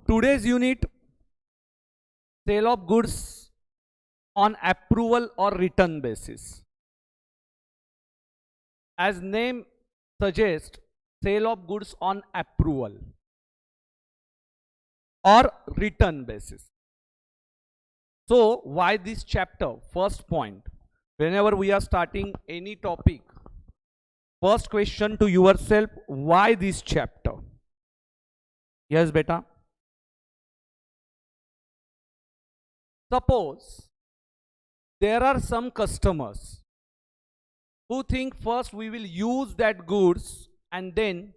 Today's unit, sale of goods on approval or return basis. As name suggests, sale of goods on approval or return basis. So why this chapter? First point, whenever we are starting any topic, first question to yourself, why this chapter? Yes, beta. Suppose there are some customers who think first we will use that goods and then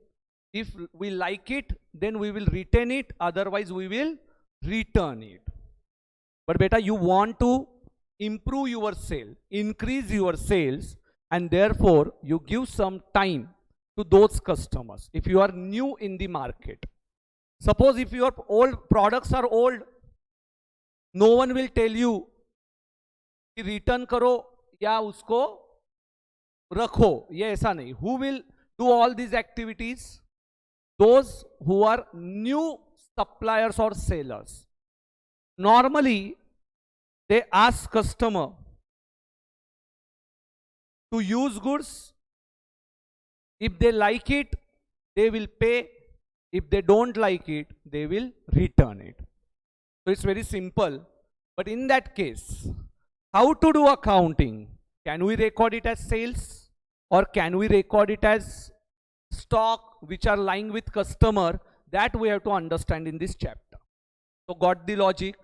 if we like it, then we will retain it, otherwise we will return it. But beta, you want to improve your sale, increase your sales, and therefore you give some time to those customers. If you are new in the market, suppose if your old products are old, no one will tell you कि return करो या उसको रखो, ये ऐसा नहीं. Who will do all these activities? Those who are new suppliers or sellers. Normally, they ask customer to use goods. If they like it, they will pay. If they don't like it, they will return it. So it's very simple. But in that case, how to do accounting? Can we record it as sales or can we record it as stock which are lying with customer? That we have to understand in this chapter. So got the logic?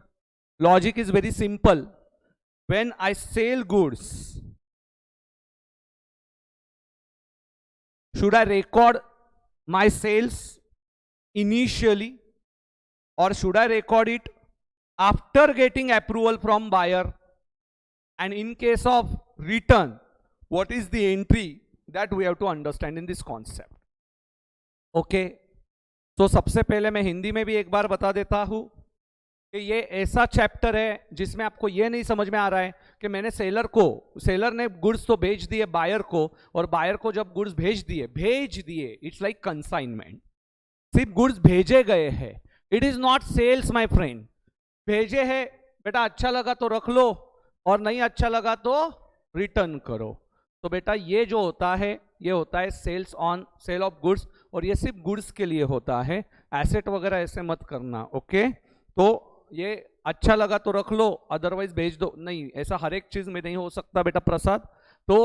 Logic is very simple. When I sell goods, should I record my sales initially or should I record it after getting approval from buyer? And in case of return, what is the entry? That we have to understand in this concept. Okay. तो सबसे पहले मैं हिंदी में भी एक बार बता देता हूँ कि ये ऐसा चैप्टर है जिसमें आपको ये नहीं समझ में आ रहा है कि मैंने सेलर ने गुड्स तो भेज दिए बायर को, और बायर को जब गुड्स भेज दिए, इट्स लाइक कंसाइनमेंट. सिर्फ गुड्स भेजे गए हैं, it is not sales my friend. भेजे है बेटा, अच्छा लगा तो रख लो और नहीं अच्छा लगा तो रिटर्न करो. तो बेटा ये जो होता है, ये होता है सेल ऑफ गुड्स, और ये सिर्फ गुड्स के लिए होता है. एसेट वगैरह ऐसे मत करना. ओके. तो ये अच्छा लगा तो रख लो, अदरवाइज भेज दो, नहीं, ऐसा हर एक चीज में नहीं हो सकता बेटा प्रसाद. तो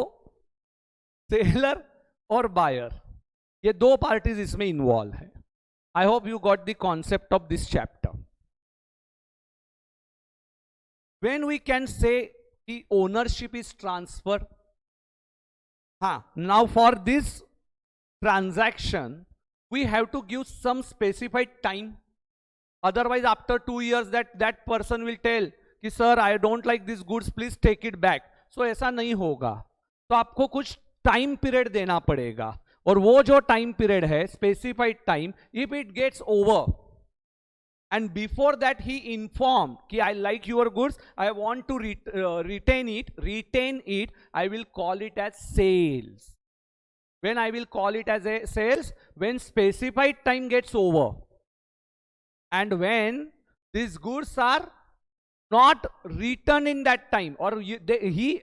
सेलर और बायर, ये दो पार्टीज इसमें इन्वॉल्व है. I hope you got the concept of this chapter. When we can say the ownership is transferred, now for this transaction we have to give some specified time. Otherwise after 2 years that person will tell कि sir I don't like this goods, please take it back. So ऐसा नहीं होगा. तो आपको कुछ time period देना पड़ेगा, और वो जो टाइम पीरियड है specified time, if it gets over and before that he informed कि I like your goods, I want to retain it, I will call it as sales. When I will call it as a sales, when specified time gets over, and when these goods are not returned in that time, or he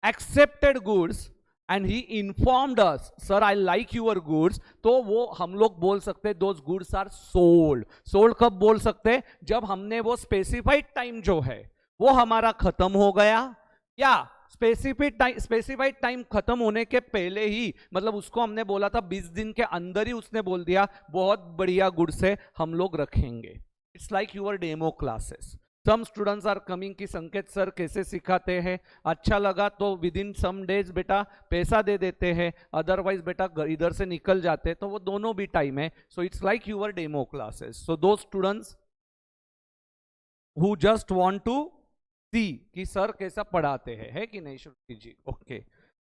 accepted goods and he informed us, sir I like your goods, तो वो हम लोग बोल सकते हैं those goods are sold. sold कब बोल सकते हैं? जब हमने वो स्पेसिफाइड टाइम जो है वो हमारा खत्म हो गया, या स्पेसिफाइड टाइम खत्म होने के पहले ही, मतलब उसको हमने बोला था 20 दिन के अंदर ही उसने बोल दिया बहुत बढ़िया गुड्स है, हम लोग रखेंगे. It's like your demo classes. Some students are coming कि संकेत सर कैसे सिखाते हैं, अच्छा लगा तो विद इन सम डेज बेटा पैसा दे देते हैं, अदरवाइज बेटा इधर से निकल जाते हैं. तो वो दोनों भी टाइम है. So it's like your demo classes. So those students who just want to see कि सर कैसा पढ़ाते हैं, है कि नहीं श्रुति जी? ओके.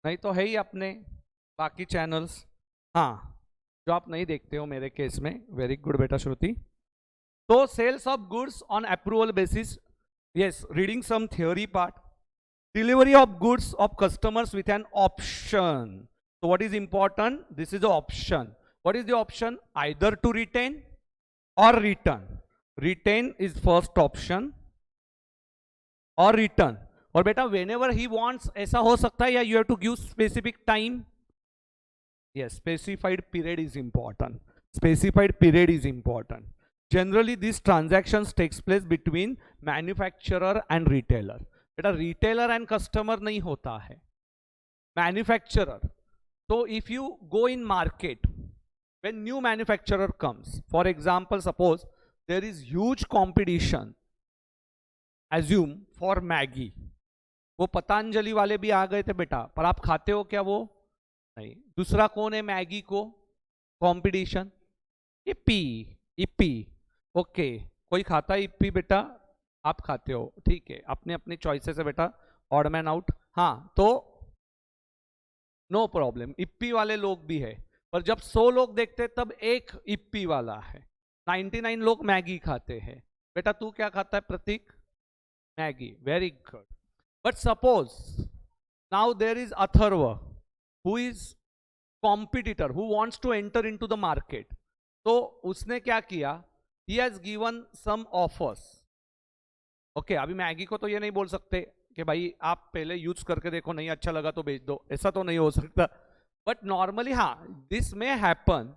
नहीं तो है ही अपने बाकी चैनल्स, जो आप नहीं देखते हो मेरे केस में. वेरी गुड बेटा श्रुति. So sales of goods on approval basis, yes, reading some theory part. Delivery of goods of customers with an option. So what is important? This is the option. What is the option? Either to retain or return. retain is first option or return. और बेटा whenever he wants ऐसा हो सकता है या you have to give specific time. Yes, specified period is important. Specified period is important. Generally these transactions takes place between manufacturer and retailer. बेटा retailer and customer नहीं होता है, manufacturer. So if you go in market, when new manufacturer comes, for example, suppose there is huge competition, assume for Maggi. वो पतंजलि वाले भी आ गए थे बेटा, पर आप खाते हो क्या वो? नहीं. दूसरा कौन है मैगी को कंपटीशन? इप्पी. इप्पी. ओके, कोई खाता है इप्पी बेटा? आप खाते हो, ठीक है, अपने अपने चॉइसेस है बेटा, ऑड मैन आउट. हाँ, तो नो प्रॉब्लम, इप्पी वाले लोग भी है. पर जब 100 लोग देखते तब एक इप्पी वाला है, 99 लोग मैगी खाते हैं. बेटा तू क्या खाता है Prateek? Maggi. Very good. But suppose now there is Atharva who is competitor who wants to enter into the market. तो उसने क्या किया? he has given some offers. Okay, अभी मैगी को तो ये नहीं बोल सकते कि भाई आप पहले यूज करके देखो, नहीं अच्छा लगा तो बेच दो, ऐसा तो नहीं हो सकता. बट नॉर्मली हाँ, this may happen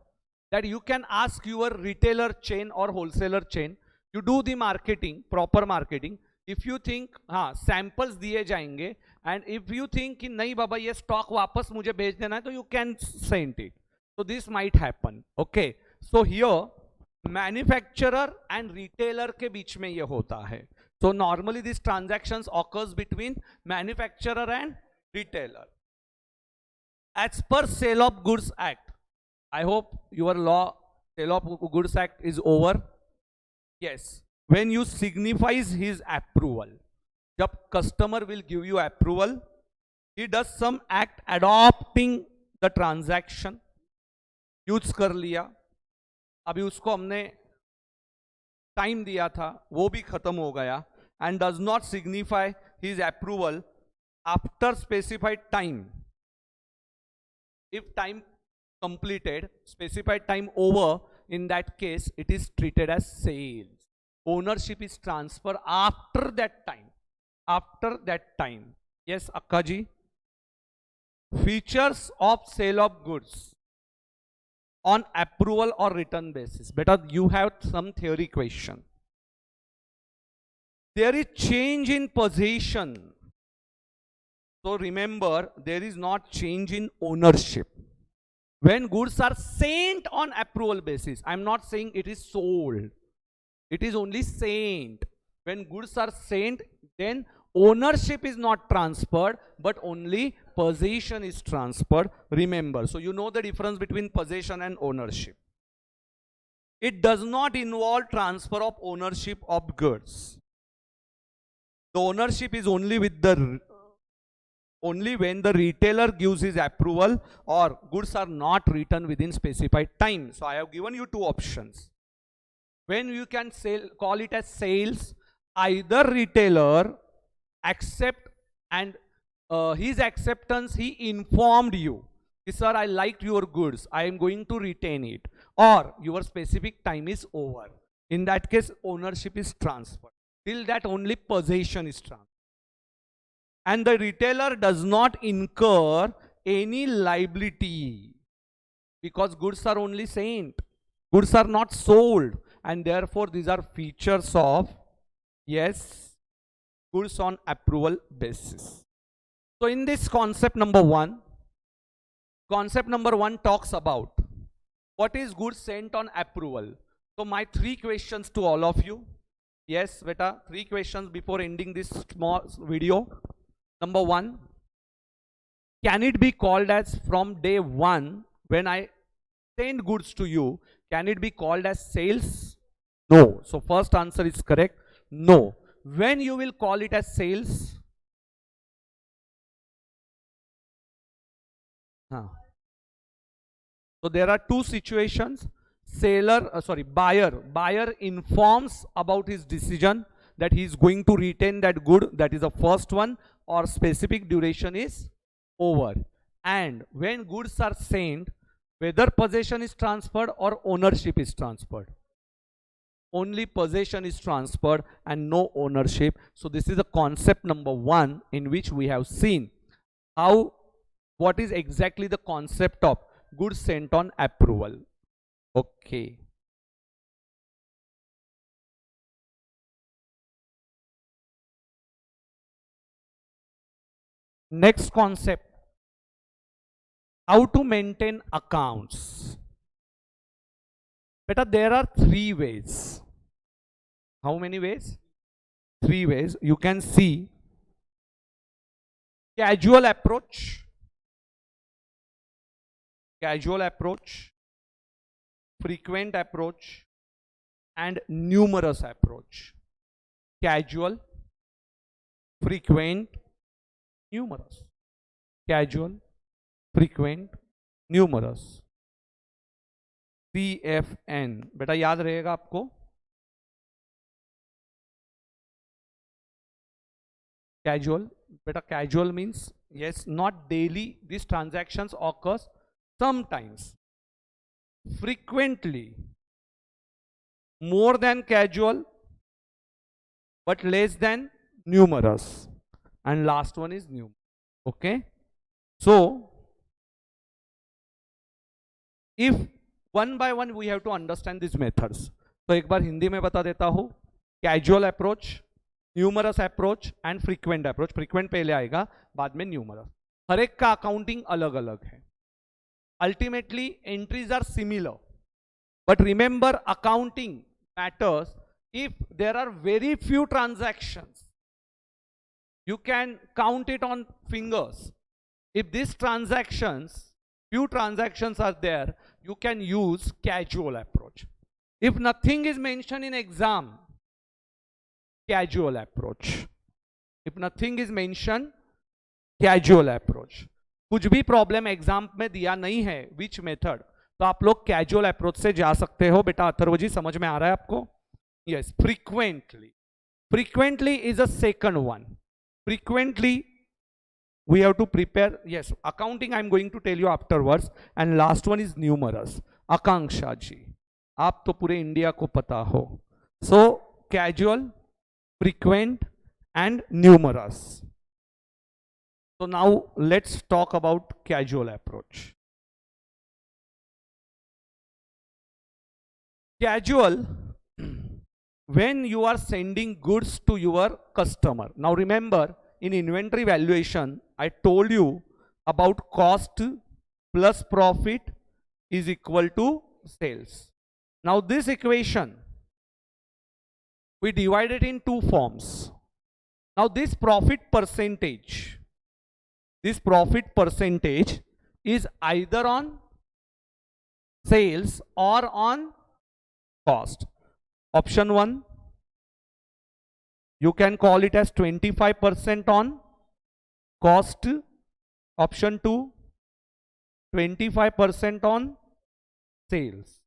that you can ask your retailer chain or wholesaler chain, you do the marketing, proper marketing. If you think हाँ सैंपल्स दिए जाएंगे and if you think कि नहीं बाबा ये स्टॉक वापस मुझे भेज देना है, तो you can send it. So this might happen. Okay, so here manufacturer and retailer के बीच में ये होता है. So normally these transactions occurs between manufacturer and retailer. As per Sale of Goods Act, I hope your law Sale of Goods Act is over. Yes, when you signifies his approval, जब customer will give you approval, he does some act adopting the transaction. Use कर लिया, अभी उसको हमने time दिया था, वो भी खत्म हो गया, and does not signify his approval after specified time. If time completed, specified time over, in that case it is treated as sales. Ownership is transferred after that time. After that time. Yes, Akkaji. Features of sale of goods on approval or return basis. Beta, you have some theory question. There is change in possession. So remember, there is not change in ownership. When goods are sent on approval basis, I am not saying it is sold. It is only sent. When goods are sent, then ownership is not transferred, but only possession is transferred. Remember, so you know the difference between possession and ownership. It does not involve transfer of ownership of goods. The ownership is only with the only when the retailer gives his approval or goods are not returned within specified time. So I have given you two options. When you can call it as sales, either retailer accept and his acceptance, he informed you, sir, I liked your goods, I am going to retain it, or your specific time is over. In that case, ownership is transferred. Till that, only possession is transferred. And the retailer does not incur any liability because goods are only sent. Goods are not sold, and therefore these are features of, yes, goods on approval basis. So in this concept number one talks about what is goods sent on approval. So my three questions to all of you. Yes, beta, three questions before ending this small video. Number one, can it be called as from day one when I send goods to you, can it be called as sales? No. So first answer is correct. No. When you will call it as sales? So there are two situations. Buyer informs about his decision that he is going to retain that good. That is the first one, or specific duration is over. And when goods are sent, whether possession is transferred or ownership is transferred. only possession is transferred and no ownership. So this is the concept number 1 in which we have seen how what is exactly the concept of goods sent on approval. Okay. Next concept, how to maintain accounts. Beta, there are 3 ways. How many ways? 3 ways. You can see casual approach, frequent approach, and numerous approach. Casual, frequent, numerous. Casual, frequent, numerous. CFN. बेटा याद रहेगा आपको. Casual. Beta, casual means yes, not daily. These transactions occurs sometimes. Frequently. More than casual, but less than numerous. And last one is new. Okay. So if one by one we have to understand these methods. तो एक बार हिंदी में बता देता हूँ. Casual approach, numerous approach and frequent approach. Frequent पहले आएगा, बाद में न्यूमरस. हर एक का अकाउंटिंग अलग अलग है. Ultimately entries are similar, but remember accounting matters if there are very few transactions. You can count it on fingers. If these transactions, few transactions are there, you can use casual approach. If nothing is mentioned in exam, casual approach. If nothing is mentioned, casual approach. कुछ भी problem exam में दिया नहीं है which method, तो आप लोग casual approach से जा सकते हो. बेटा अथर्व जी समझ में आ रहा है आपको? Yes. Frequently is a second one. Frequently we have to prepare. Yes, accounting I am going to tell you afterwards. And last one is numerous. आकांक्षा जी, आप तो पूरे इंडिया को पता हो. So casual, frequent and numerous. So now let's talk about casual approach. Casual, when you are sending goods to your customer. Now remember, in inventory valuation, I told you about cost plus profit is equal to sales. Now this equation, we divide it in 2 forms. Now this profit percentage is either on sales or on cost. Option 1, you can call it as 25% on cost. Option 2, 25% on sales.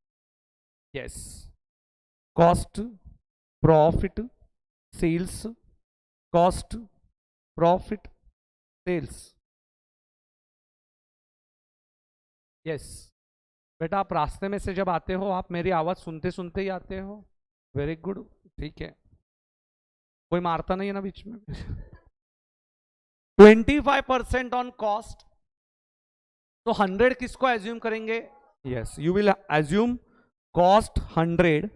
Yes. Cost, profit, sales. Cost, profit, sales. Yes. बेटा आप रास्ते में से जब आते हो, आप मेरी आवाज सुनते सुनते ही आते हो. Very good. ठीक है, कोई मारता नहीं है ना बीच में. 25% ऑन कॉस्ट, तो 100 किसको एज्यूम करेंगे? Yes, you will assume cost 100,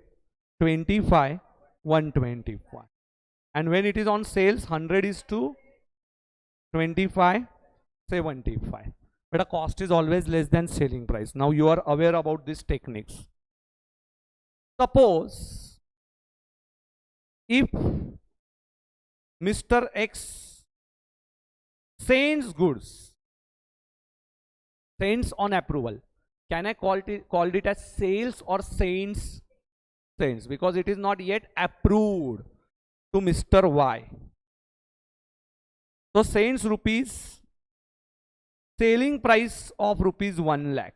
25, 125. And when it is on sales, 100 is to 25, 75. But cost is always less than selling price. Now you are aware about these techniques. Suppose if Mr. X sends goods, sends on approval, can I call it as sales or sends? Sends, because it is not yet approved to Mr. Y. So sends rupees, selling price of rupees 1 lakh.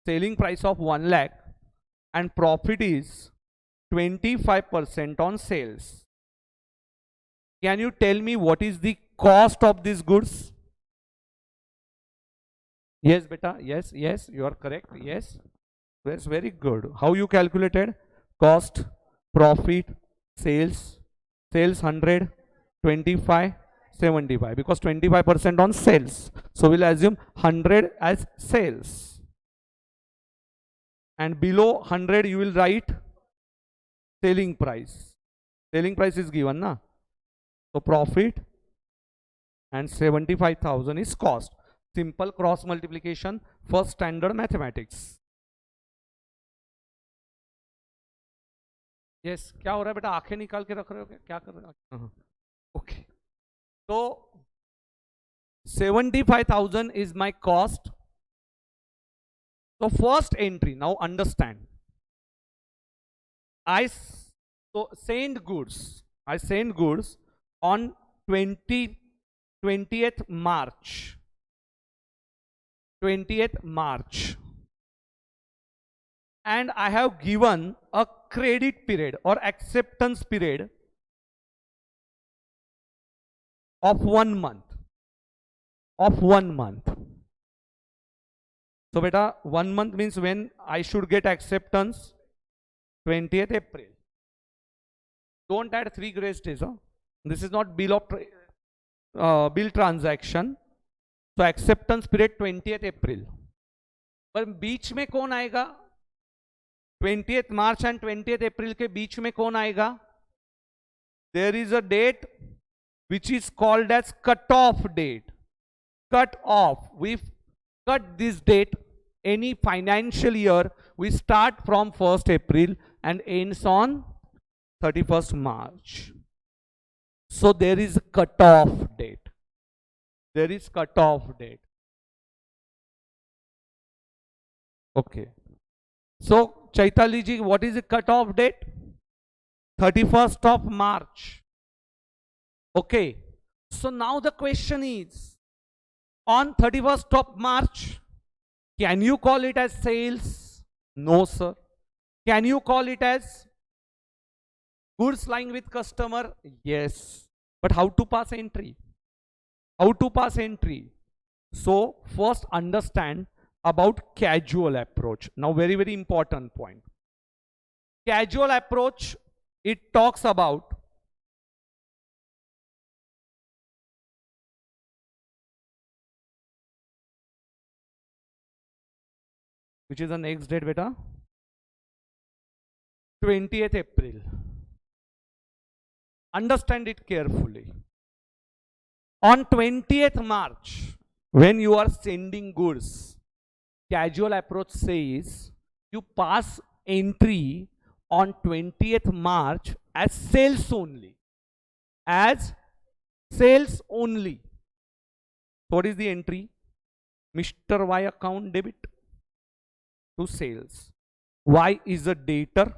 Selling price of 1 lakh and profit is 25% on sales. Can you tell me what is the cost of these goods? Yes, beta. Yes, yes, you are correct. Yes. That's very good. How you calculated? Cost, profit, sales, sales 100, 25, 75, because 25% on sales. So we'll assume 100 as sales. And below 100 you will write selling price. Selling price is given, na? So profit and 75,000 is cost. Simple cross multiplication, first standard mathematics. Yes, क्या हो रहा है बेटा? आंखें निकाल के रख रहे हो क्या कर रहे हो? Okay. So 75,000 is my cost. So first entry, now understand. I send goods. I send goods on 20th March. 20th March. And I have given a credit period or acceptance period of 1 month. Of 1 month. So beta, 1 month means when I should get acceptance? 20th April. Don't add 3 grace days. Huh? This is not bill transaction. So acceptance period 20th April. पर बीच में कौन आएगा? 20th March and 20th April के बीच में कौन आएगा? There is a date which is called as cut-off date. Cut off. We cut this date. Any financial year, we start from 1st April and ends on 31st March. So there is a cut-off date. There is cut-off date. Okay. So Chaitali ji, what is the cut-off date? 31st of March. Okay. So now the question is, on 31st of March, can you call it as sales? No, sir. Can you call it as goods lying with customer? Yes. But how to pass entry? How to pass entry? So first understand about casual approach. Now very, very important point. Casual approach, it talks about which is the next date, beta? 20th April. Understand it carefully. On 20th March, when you are sending goods, casual approach says you pass entry on 20th March as sales only. As sales only. What is the entry? Mr. Y account debit to sales. Y is a debtor.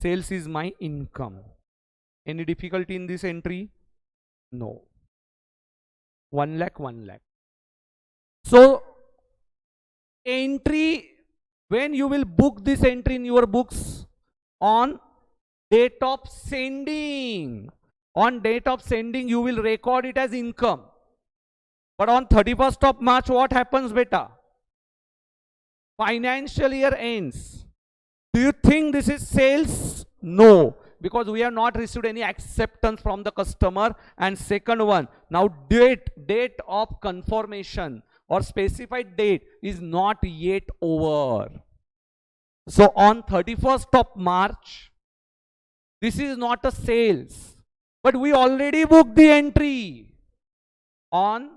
Sales is my income. Any difficulty in this entry? No. 1 lakh, 1 lakh. So entry, when you will book this entry in your books, on date of sending. On date of sending, you will record it as income. But on 31st of March, what happens, beta? Financial year ends. Do you think this is sales? No, because we have not received any acceptance from the customer. And second one, now date of confirmation or specified date is not yet over. So on 31st of March, this is not a sales, but we already booked the entry on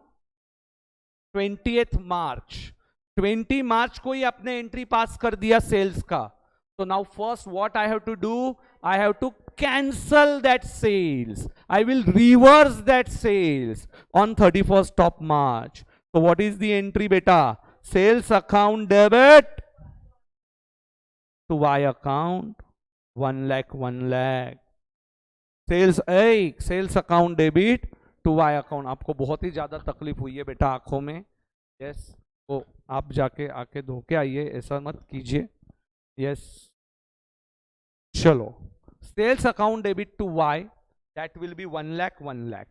20th March. 20 March को ही अपने entry pass कर दिया sales का. So now first what I have to do? I have to cancel that sales. I will reverse that sales on 31st of March. So what is the entry, beta? Sales account debit to Y account. 1 lakh, 1 lakh. Sales account debit to Y account. आपको बहुत ही ज्यादा तकलीफ हुई है बेटा आंखों में. Yes. तो आप जाके आके धो के आइए, ऐसा मत कीजिए. Yes. चलो. Sales account debit to Y, that will be 1 lakh, 1 lakh.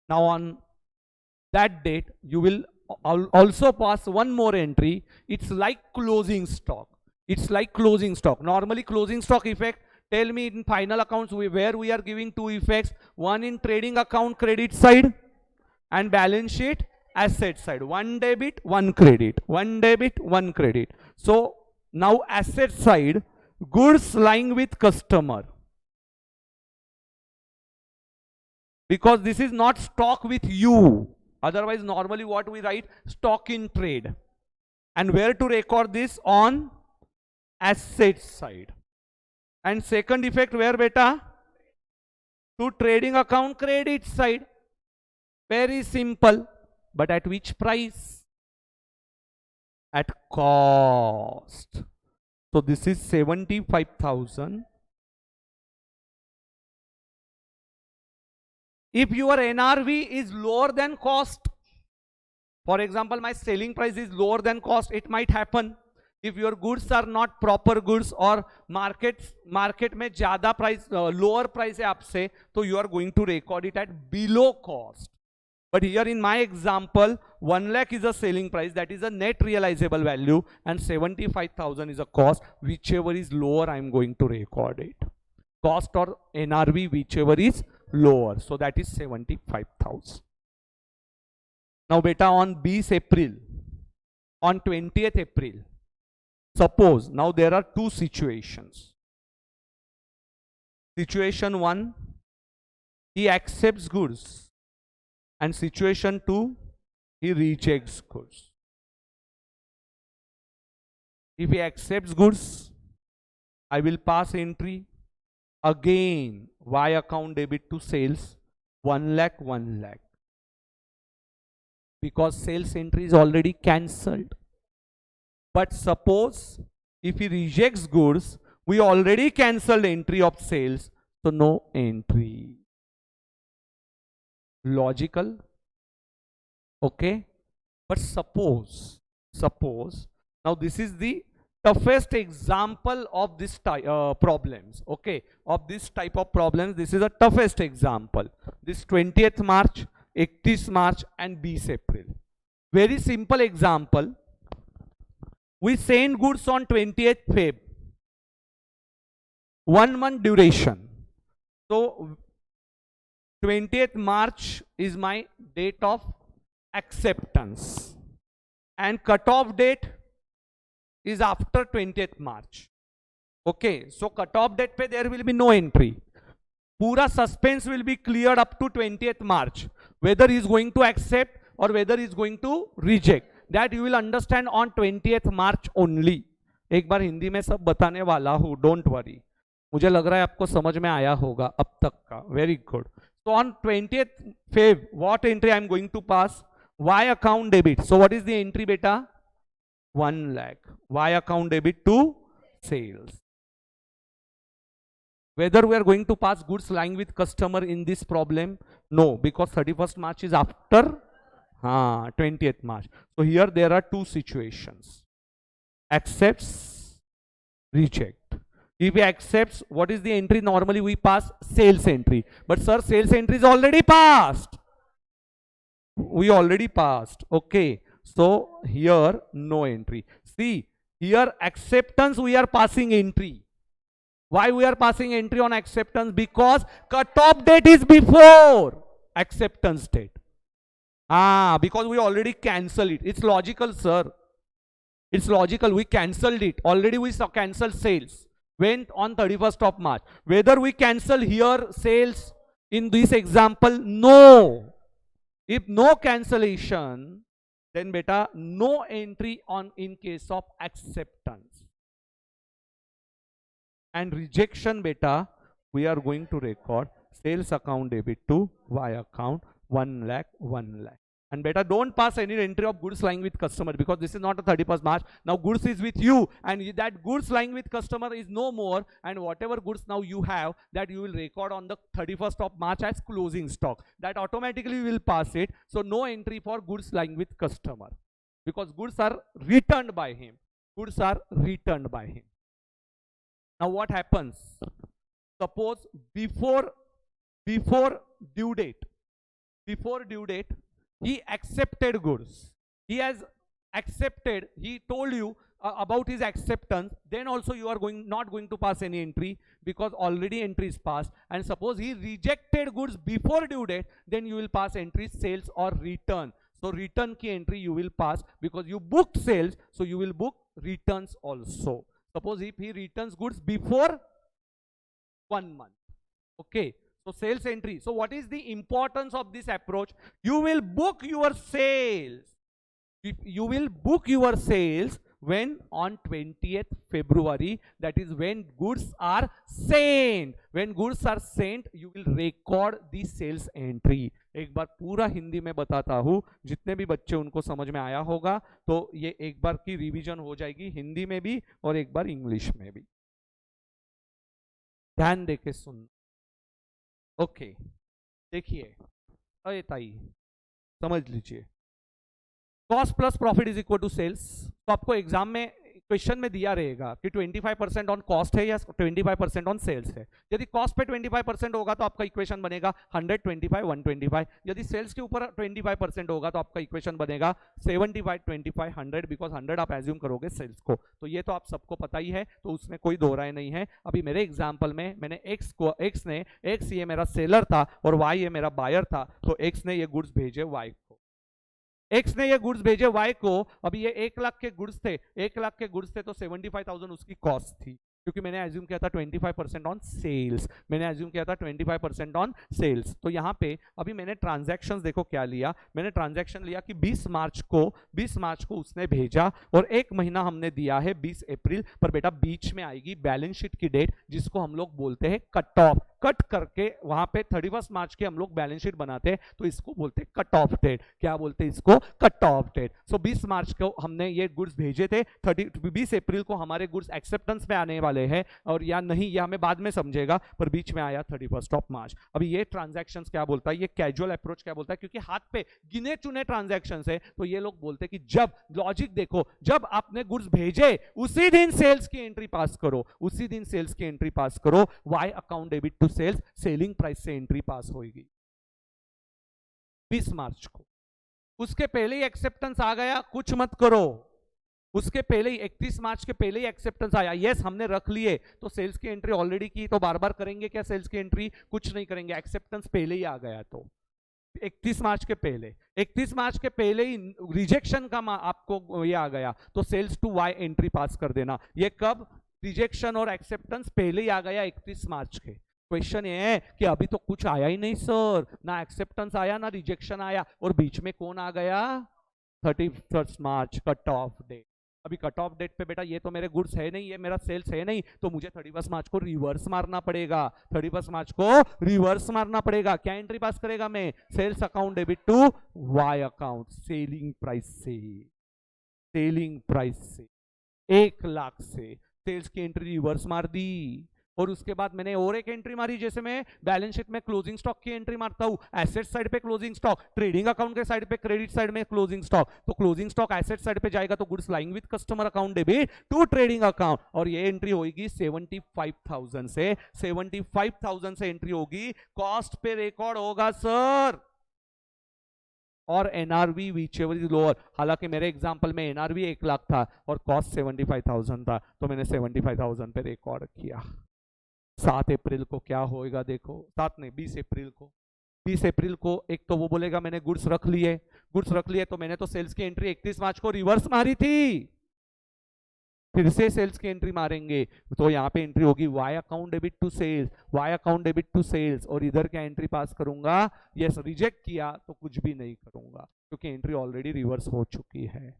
Now on that date, you will also pass one more entry. It's like closing stock. It's like closing stock. Normally closing stock effect, tell me in final accounts where we are giving two effects, one in trading account credit side and balance sheet asset side. One debit, one credit. One debit, one credit. So now asset side, goods lying with customer. Because this is not stock with you. Otherwise normally what we write, stock in trade. And where to record this? On asset side. And second effect where beta? To trading account credit side. Very simple. But at which price? At cost. So this is 75,000. If your NRV is lower than cost, for example, my selling price is lower than cost, it might happen. If your goods are not proper goods or market में ज़्यादा price, lower price है आपसे, तो you are going to record it at below cost. But here in my example, 1 lakh is a selling price, that is a net realizable value, and 75,000 is a cost. Whichever is lower, I am going to record it. Cost or NRV, whichever is lower. So that is 75,000. Now beta, on 20 April, on 20th April, suppose now there are two situations. Situation 1, he accepts goods, and situation 2, he rejects goods. If he accepts goods, I will pass entry again Y account debit to sales 1 lakh 1 lakh, because sales entry is already cancelled. But suppose if he rejects goods, we already cancelled entry of sales, so no entry. Logical? Okay. But suppose now this is the toughest example of this problems. Okay, of this type of problems, this is a toughest example. This 20th March, 31st March and 20 April. Very simple example. We send goods on 20th Feb. 1 month duration. So 20th March is my date of acceptance. And cutoff date is after 20th March. Okay, so cutoff date pe there will be no entry. Pura suspense will be cleared up to 20th March. Whether he is going to accept or whether he is going to reject. That you will understand on 20th March only. एक बार हिंदी में सब बताने वाला हूँ, don't worry. मुझे लग रहा है आपको समझ में आया होगा अब तक का. Very good. So on 20th Feb, what entry I am going to pass? Y account debit. So what is the entry beta? 1 lakh. Y account debit to sales. Whether we are going to pass goods lying with customer in this problem? No, because 31st March is after 20th March. So here there are two situations. Accepts, reject. If he accepts, what is the entry? Normally we pass sales entry. But sir, sales entry is already passed. We already passed. Okay. So here no entry. See, here acceptance we are passing entry. Why we are passing entry on acceptance? Because cutoff date is before acceptance date. Because we already cancelled it. It's logical, sir. It's logical. We cancelled it. Already we cancelled sales. Went on 31st of March. Whether we cancel here sales in this example? No. If no cancellation, then beta no entry on in case of acceptance. And rejection beta, we are going to record sales account debit to Y account 1 lakh 1 lakh. And beta don't pass any entry of goods lying with customer, because this is not a 31st March. Now goods is with you, and that goods lying with customer is no more, and whatever goods now you have, that you will record on the 31st of March as closing stock. That automatically will pass it. So no entry for goods lying with customer, because goods are returned by him. Goods are returned by him. Now what happens? Suppose before due date, he accepted goods. He has accepted. He told you about his acceptance, then also you are not going to pass any entry, because already entry is passed. And suppose he rejected goods before due date, then you will pass entry sales or return. So return की entry you will pass, because you booked sales, so you will book returns also. Suppose if he returns goods before 1 month, okay, so sales entry. So what is the importance of this approach? You will book your sales. You will book your sales when on 20th February, that is when goods are sent. When goods are sent, you will record the sales entry. एक बार पूरा हिंदी में बताता हूं, जितने भी बच्चे उनको समझ में आया होगा, तो ये एक बार की रिवीजन हो जाएगी हिंदी में भी और एक बार इंग्लिश में भी. ध्यान देके सुन. ओके, देखिए, अरे ताई समझ लीजिए, cost plus profit is equal to sales. तो आपको एग्जाम में क्वेश्चन में दिया रहेगा कि 25% ऑन कॉस्ट है या 25% ऑन सेल्स है. यदि कॉस्ट पे 25% होगा तो आपका इक्वेशन बनेगा 125 125. यदि सेल्स के ऊपर 25% होगा तो आपका इक्वेशन बनेगा 75 25 100, बिकॉज 100 आप एज्यूम करोगे सेल्स को. तो ये तो आप सबको पता ही है, तो उसमें कोई दो राय नहीं है. अभी मेरे एग्जाम्पल में मैंने एक्स ये मेरा सेलर था और वाई ये मेरा बायर था. तो एक्स ने ये गुड्स भेजे वाई को, एक्स ने ये गुड्स भेजे वाई को. अभी ये 1 लाख के गुड्स थे, 1 लाख के गुड्स थे, तो 75,000 उसकी कॉस्ट थी, क्योंकि मैंने एज्यूम किया था 25% ऑन सेल्स. मैंने एज्यूम किया था 25% ऑन सेल्स. तो यहाँ पे अभी मैंने ट्रांजैक्शंस देखो क्या लिया. मैंने ट्रांजैक्शन लिया कि 20 मार्च को उसने भेजा, और 1 महीना हमने दिया है 20 अप्रैल. पर बेटा बीच में आएगी बैलेंस शीट की डेट, जिसको हम लोग बोलते हैं कट ऑफ. कट करके वहां पे 31 मार्च के हम लोग बैलेंस शीट बनाते हैं, तो इसको बोलते हैं कट ऑफ डेट. क्या बोलते हैं इसको? Cut off date. So 20 March को हमने ये गुड्स भेजे थे, 20 अप्रैल को हमारे गुड्स एक्सेप्टेंस पे आने वाले हैं, और या नहीं ये हमें बाद में समझेगा, पर बीच में आया 31 ऑफ मार्च. अभी ये ट्रांजैक्शंस क्या बोलता है, ये कैजुअल अप्रोच क्या बोलता है, क्योंकि हाथ पे गिने चुने ट्रांजैक्शंस है, तो ये लोग बोलते हैं कि जब, लॉजिक देखो, जब आपने गुड्स भेजे उसी दिन सेल्स की एंट्री पास करो, उसी दिन सेल्स की एंट्री पास करो. Y account debit to sales, selling price से एंट्री पास होगी 20 मार्च को. उसके पहले ही एक्सेप्टेंस आ गया, कुछ मत करो. उसके पहले ही 31 मार्च के पहले ही एक्सेप्टेंस आया, यस हमने रख लिए, तो सेल्स की एंट्री ऑलरेडी की, तो बार बार करेंगे क्या सेल्स की एंट्री? कुछ नहीं करेंगे, एक्सेप्टेंस पहले ही आ गया. तो 31 मार्च के पहले ही रिजेक्शन का आपको ये आ गया, तो sales to Y entry pass कर देना. ये कब? रिजेक्शन और एक्सेप्टेंस पहले ही आ गया 31 मार्च के. क्वेश्चन ये है कि अभी तो कुछ आया ही नहीं सर, ना एक्सेप्टेंस आया ना रिजेक्शन आया, और बीच में कौन आ गया? 31 मार्च, कट ऑफ डेट. अभी कट ऑफ डेट पे बेटा ये तो मेरे गुड्स है नहीं, ये मेरा सेल्स है नहीं, तो मुझे 31 मार्च को रिवर्स मारना पड़ेगा. 31 मार्च को रिवर्स मारना पड़ेगा. क्या एंट्री पास करेगा मैं? Sales account debit to Y account, selling price से, सेलिंग प्राइस से 1 लाख से सेल्स की एंट्री रिवर्स मार दी. और उसके बाद मैंने और एक एंट्री मारी, जैसे मैं बैलेंस शीट में क्लोजिंग स्टॉक की एंट्री मारता हूं, एसेट साइड पे क्लोजिंग स्टॉक, ट्रेडिंग अकाउंट के साइड पे क्रेडिट साइड में क्लोजिंग स्टॉक. तो क्लोजिंग स्टॉक एसेट साइड पे जाएगा तो goods lying with customer account debit to trading account, और ये एंट्री होगी 75,000 से. 75,000 से एंट्री होगी, कॉस्ट पे रिकॉर्ड होगा सर, और NRV whichever is lower. हालांकि मेरे एग्जांपल में एनआरवी 1 लाख था और कॉस्ट 75,000 था, तो मैंने 75,000 पे रिकॉर्ड किया. 7 अप्रैल को क्या होएगा देखो, 7 नहीं 20 अप्रैल को. 20 अप्रैल को एक तो वो बोलेगा मैंने गुड्स रख लिए, तो मैंने तो सेल्स की एंट्री 31 मार्च को रिवर्स मारी थी, फिर से सेल्स की एंट्री मारेंगे, तो यहाँ पे एंट्री होगी Y account debit to sales, Y account debit to sales, और इधर क्या एंट्री पास करूंगा? यस, रिजेक्ट किया तो कुछ भी नहीं करूंगा, क्योंकि एंट्री ऑलरेडी रिवर्स हो चुकी है.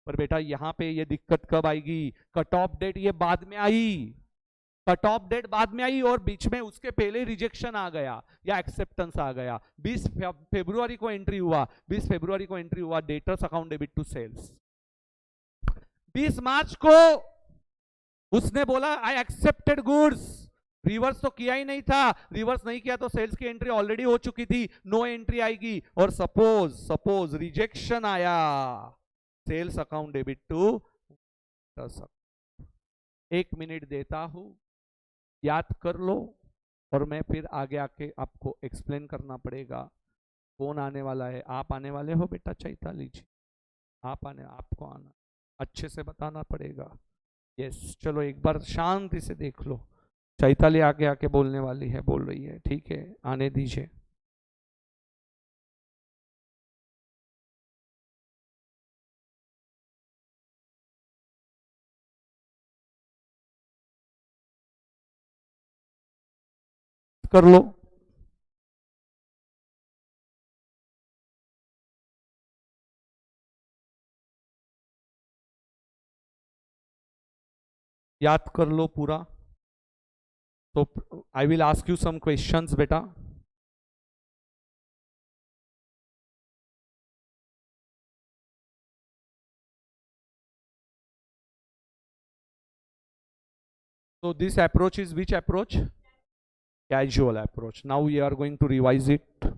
पर बेटा यहाँ पे ये दिक्कत कब आएगी? कट ऑफ डेट ये बाद में आई, कट ऑफ डेट बाद में आई, और बीच में उसके पहले रिजेक्शन आ गया या एक्सेप्टेंस आ गया. 20 फरवरी को एंट्री हुआ, 20 फरवरी को एंट्री हुआ debtors account debit to sales. 20 March को उसने बोला आई एक्सेप्टेड गुड्स, रिवर्स तो किया ही नहीं था, रिवर्स नहीं किया तो सेल्स की एंट्री ऑलरेडी हो चुकी थी, नो एंट्री आएगी. और सपोज रिजेक्शन आया, sales account debit to 1 minute देता हूं, याद कर लो, और मैं फिर आगे आके आपको एक्सप्लेन करना पड़ेगा. कौन आने वाला है? आप आने वाले हो बेटा चैताली जी, आपको आना. अच्छे से बताना पड़ेगा। यस, चलो एक बार शांति से देख लो। चैताली आगे आके बोलने वाली है, बोल रही है, ठीक है, आने दीजिए। कर लो। याद कर लो पूरा। तो I will ask you some questions बेटा। So this approach is which approach? Casual approach. Now we are going to revise it.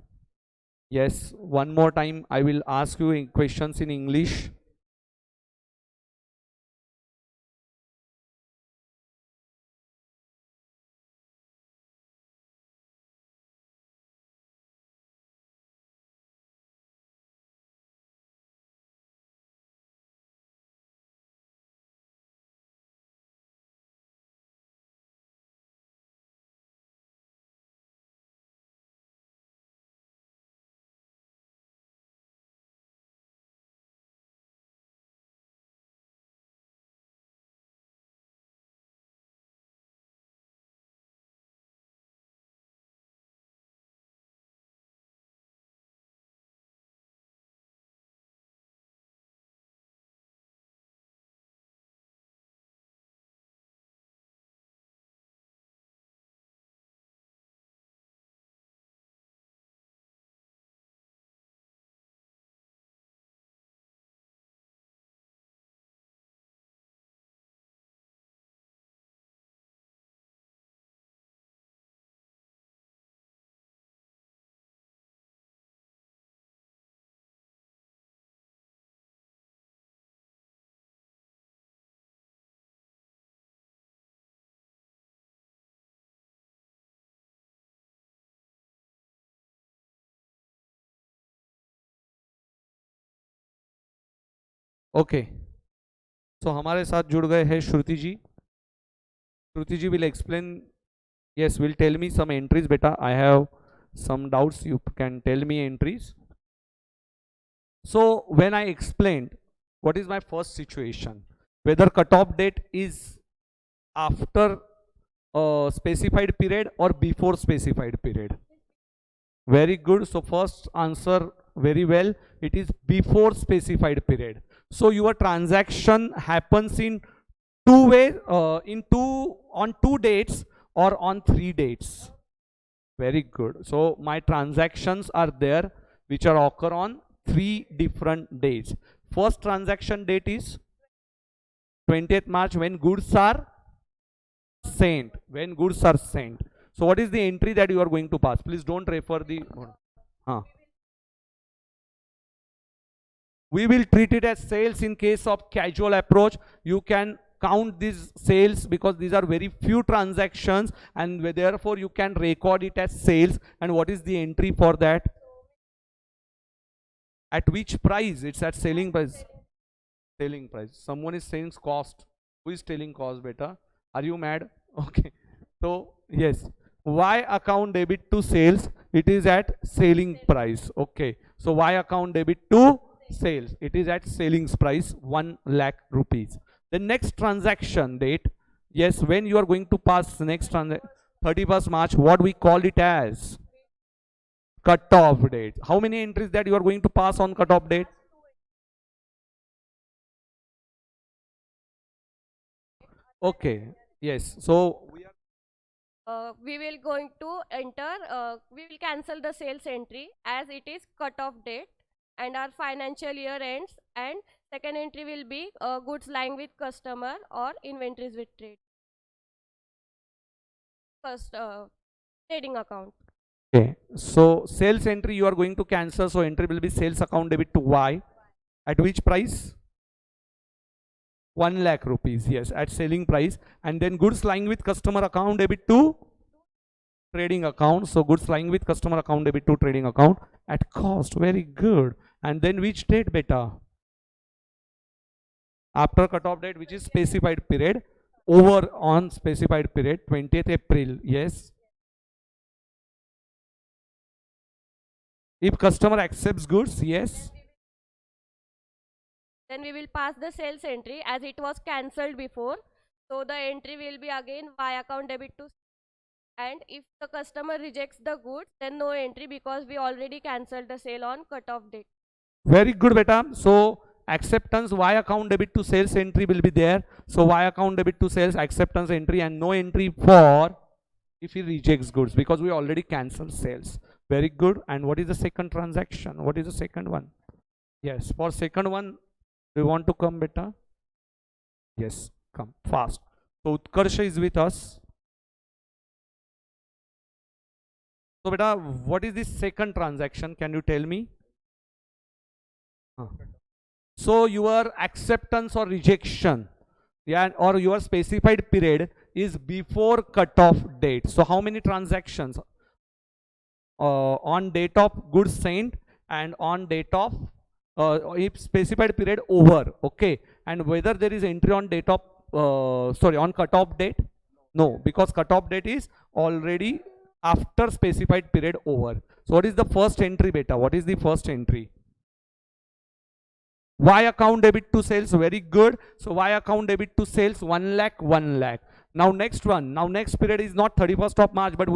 Yes, one more time I will ask you questions in English. Okay. So हमारे साथ जुड़ गए हैं श्रुति जी। श्रुति जी will explain. Yes, will tell me some entries beta. I have some doubts. You can tell me entries. So when I explained what is my first situation, whether cutoff date is after a specified period or before specified period. Very good. So first answer very well. It is before specified period. So your transaction happens in two ways, on two dates or on 3 dates. Very good. So my transactions are there which are occur on 3 different days. First transaction date is 20th March when goods are sent. When goods are sent. So what is the entry that you are going to pass? Please don't refer the. We will treat it as sales in case of casual approach. You can count these sales because these are very few transactions, and therefore you can record it as sales. And what is the entry for that? At which price? It's at selling price. Selling price. Someone is saying cost. Who is telling cost, beta? Are you mad? Okay. So yes, Y account debit to sales, it is at selling price. Okay. So Y account debit to sales, it is at selling price 1 lakh rupees. The next transaction date, yes, when you are going to pass the next transaction, 31st March, what we call it as cutoff date. How many entries that you are going to pass on cutoff date? Okay. Yes. So we will going to enter, we will cancel the sales entry as it is cut off date and our financial year ends, and second entry will be goods lying with customer or inventories with trade first trading account. okay. So sales entry you are going to cancel. So entry will be sales account debit to Y. At which price? 1 lakh rupees. Yes, at selling price. And then goods lying with customer account debit to trading account. So goods lying with customer account debit to trading account at cost. Very good. And then which date beta? After cutoff date, which is specified period, over on specified period, 20th April. Yes. If customer accepts goods, yes. Then we will pass the sales entry as it was cancelled before. So the entry will be again Y account debit to, and if the customer rejects the goods, then no entry because we already cancelled the sale on cutoff date. Very good, beta. So acceptance Y account debit to sales entry will be there. So Y account debit to sales acceptance entry, and no entry for if he rejects goods because we already cancelled sales. Very good. And what is the second transaction? What is the second one? Yes, for second one, do you want to come, beta? Yes, come fast. So Utkarsha is with us. So beta, what is this second transaction? Can you tell me? So your acceptance or rejection, yeah, or your specified period is before cutoff date. So how many transactions? On date of goods sent and on date of if specified period over, okay, and whether there is entry on date of on cutoff date. No, because cutoff date is already after specified period over. So what is the first entry, beta? What is the first entry? Y account debit to sales. Very good. So Y account debit to sales 1 lakh, 1 lakh. Now next one, now next period is not 31st of March, but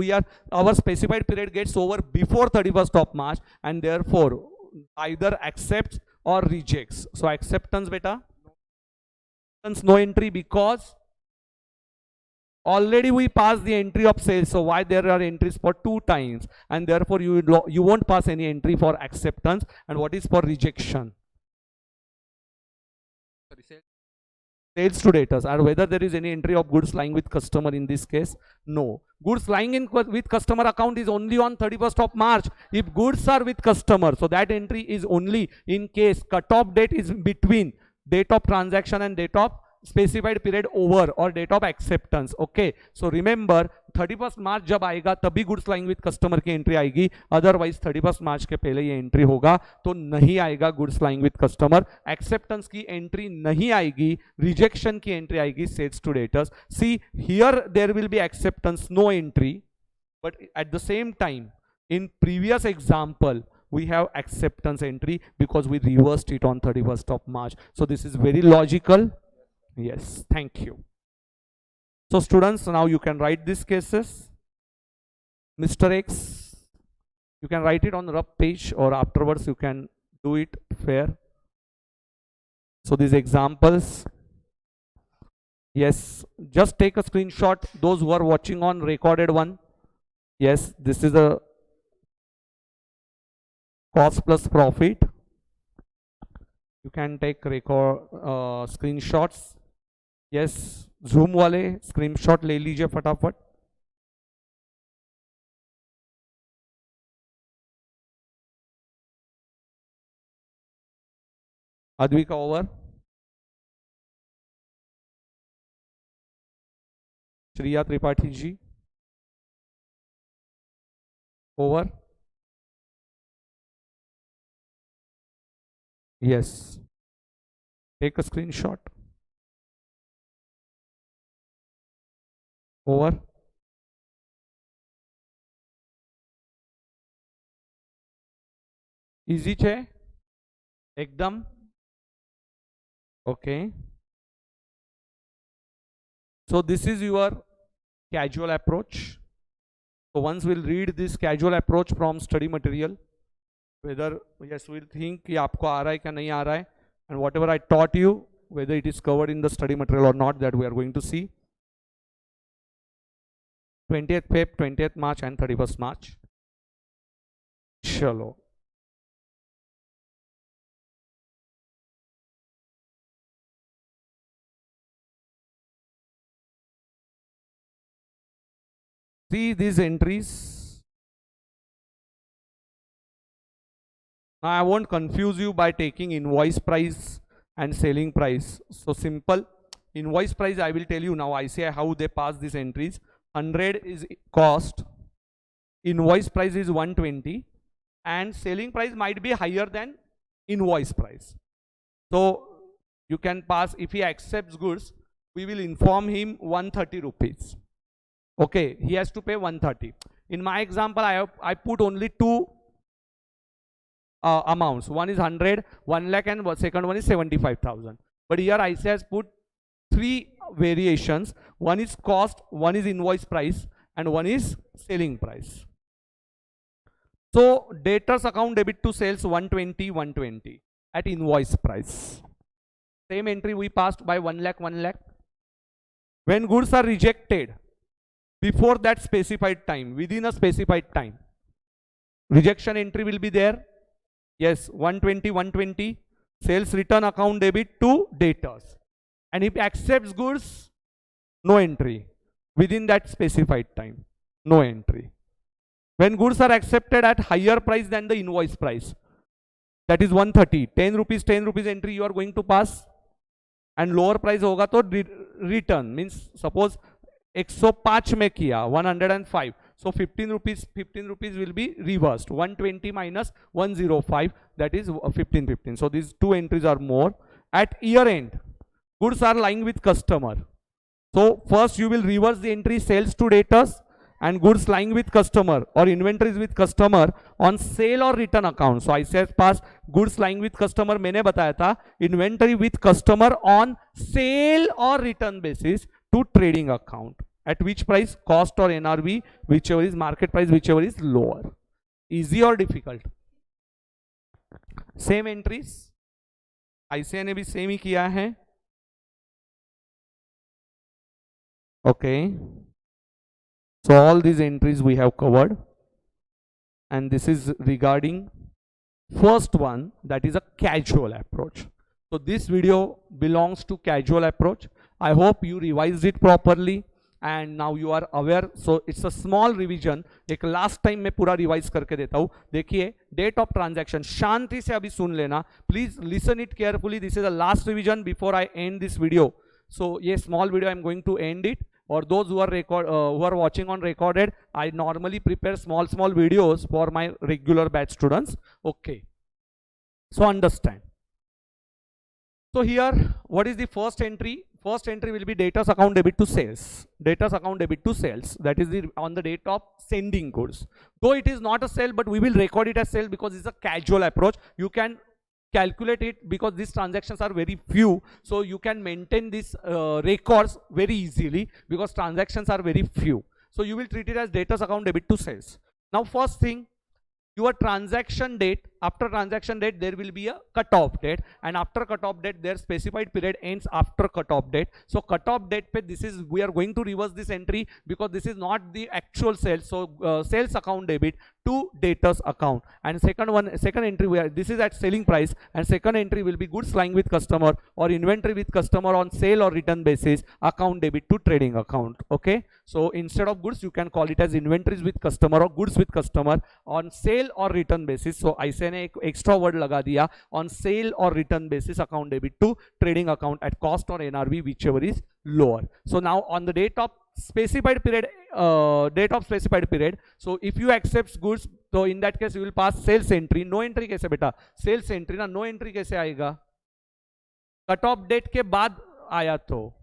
our specified period gets over before 31st of March, and therefore either accepts or rejects. So acceptance, beta, no entry because already we passed the entry of sales. So why there are entries for 2 times, and therefore you won't pass any entry for acceptance. And what is for rejection? Sales to debtors, or whether there is any entry of goods lying with customer in this case. No, goods lying in with customer account is only on 31st of March. If goods are with customer, so that entry is only in case cutoff date is between date of transaction and date of specified period over or date of acceptance. Okay, so remember 31st मार्च जब आएगा तभी goods lying with customer की entry आएगी, otherwise 31st March के पहले ये entry होगा तो नहीं आएगा goods lying with customer. Acceptance की एंट्री नहीं आएगी, रिजेक्शन की एंट्री आएगी sales to debtors. See here there will be acceptance, no entry, but at the same time in previous example we have acceptance entry because we reversed it on 31st of March. So this is very logical. Yes, thank you. So students, now you can write these cases. Mr. X, you can write it on the rough page or afterwards you can do it fair. So these examples, yes, just take a screenshot, those who are watching on recorded one. Yes, this is a cost plus profit. You can take record screenshots. Yes, zoom वाले screenshot ले लीजिए फटाफट. Advika over. Shriya Tripathi ji over. Yes, take a screenshot. Over. Easy છે એકદમ. Okay, so this is your casual approach. So once we'll read this casual approach from study material, whether yes we'll think कि आपको आ रहा है क्या नहीं आ रहा है, and whatever I taught you whether it is covered in the study material or not, that we are going to see. 20th Feb, 20th March and 31st March. Chalo. See these entries. Now I won't confuse you by taking invoice price and selling price. So simple. Invoice price I will tell you now. I say how they pass these entries. 100 is cost, invoice price is 120, and selling price might be higher than invoice price. So you can pass. If he accepts goods, we will inform him 130 rupees. Okay, he has to pay 130. In my example, I put only two amounts. One is 100, 1 lakh, and second one is 75,000. But here IC has put three variations. One is cost, one is invoice price, and one is selling price. So debtors account debit to sales 120, 120 at invoice price. Same entry we passed by 1 lakh, 1 lakh. When goods are rejected before that specified time, within a specified time, rejection entry will be there. Yes, 120, 120. Sales return account debit to debtors. And if accepts goods, no entry. Within that specified time, no entry. When goods are accepted at higher price than the invoice price, that is 130, 10 rupees entry you are going to pass, and lower price होगा तो return, means suppose 105 में किया 105, so 15 rupees will be reversed. 120 minus 105, that is 15. So these two entries are more. At year end, goods are lying with customer. So first you will reverse the entry sales to debtors and goods lying with customer or inventories with customer on sale or return account. So I said pass goods lying with customer मैंने बताया था, inventory with customer on sale or return basis to trading account. At which price? Cost or NRV, whichever is market price, whichever is lower. Easy or difficult? Same entries. ICA ने भी same ही किया है. Okay. So all these entries we have covered, and this is regarding first one, that is a casual approach. So this video belongs to casual approach. I hope you revised it properly and now you are aware. So it's a small revision. एक last time मैं पूरा revise करके देता हूँ. देखिए date of transaction, शांति से अभी सुन लेना. Please listen it carefully. This is the last revision before I end this video. So ये small video I am going to end it. Or those who are watching on recorded, I normally prepare small videos for my regular batch students. Okay, so understand. So here, what is the first entry? First entry will be debtors account debit to sales. Debtors account debit to sales, that is on the date of sending goods. Though it is not a sale, but we will record it as sale because it's a casual approach. You can calculate it because these transactions are very few, so you can maintain these records very easily because transactions are very few. So you will treat it as debtors account debit to sales. Now first thing, your transaction date, after transaction date there will be a cut-off date, and after cut-off date their specified period ends after cut-off date. So cut-off date pe this is, we are going to reverse this entry because this is not the actual sales. So sales account debit to debtors account, and second entry where this is at selling price, and second entry will be goods lying with customer or inventory with customer on sale or return basis account debit to trading account. Okay, so instead of goods you can call it as inventories with customer or goods with customer on sale or return basis. So ऐसे ने एक extra word लगा दिया, on sale or return basis account debit to trading account at cost or NRV, whichever is lower. So now on the date of specified period, so if you accept goods, so in that case you will pass sales entry. No entry कैसे बेटा? Sales entry ना, no entry कैसे आएगा? Cut off date के बाद आया तो,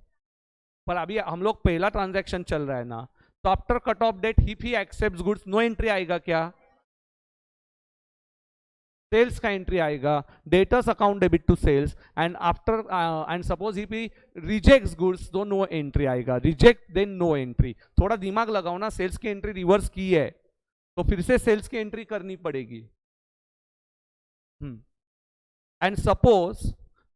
पर अभी हम लोग पहला ट्रांजैक्शन चल रहा है ना, तो after cut off date if he accepts goods, no entry आएगा क्या? सेल्स का एंट्री आएगा, debtors account debit to sales, and after and suppose if he rejects goods तो नो एंट्री आएगा. Reject then no entry. थोड़ा दिमाग लगाओ ना, सेल्स की एंट्री रिवर्स की है तो फिर से सेल्स की एंट्री करनी पड़ेगी. And suppose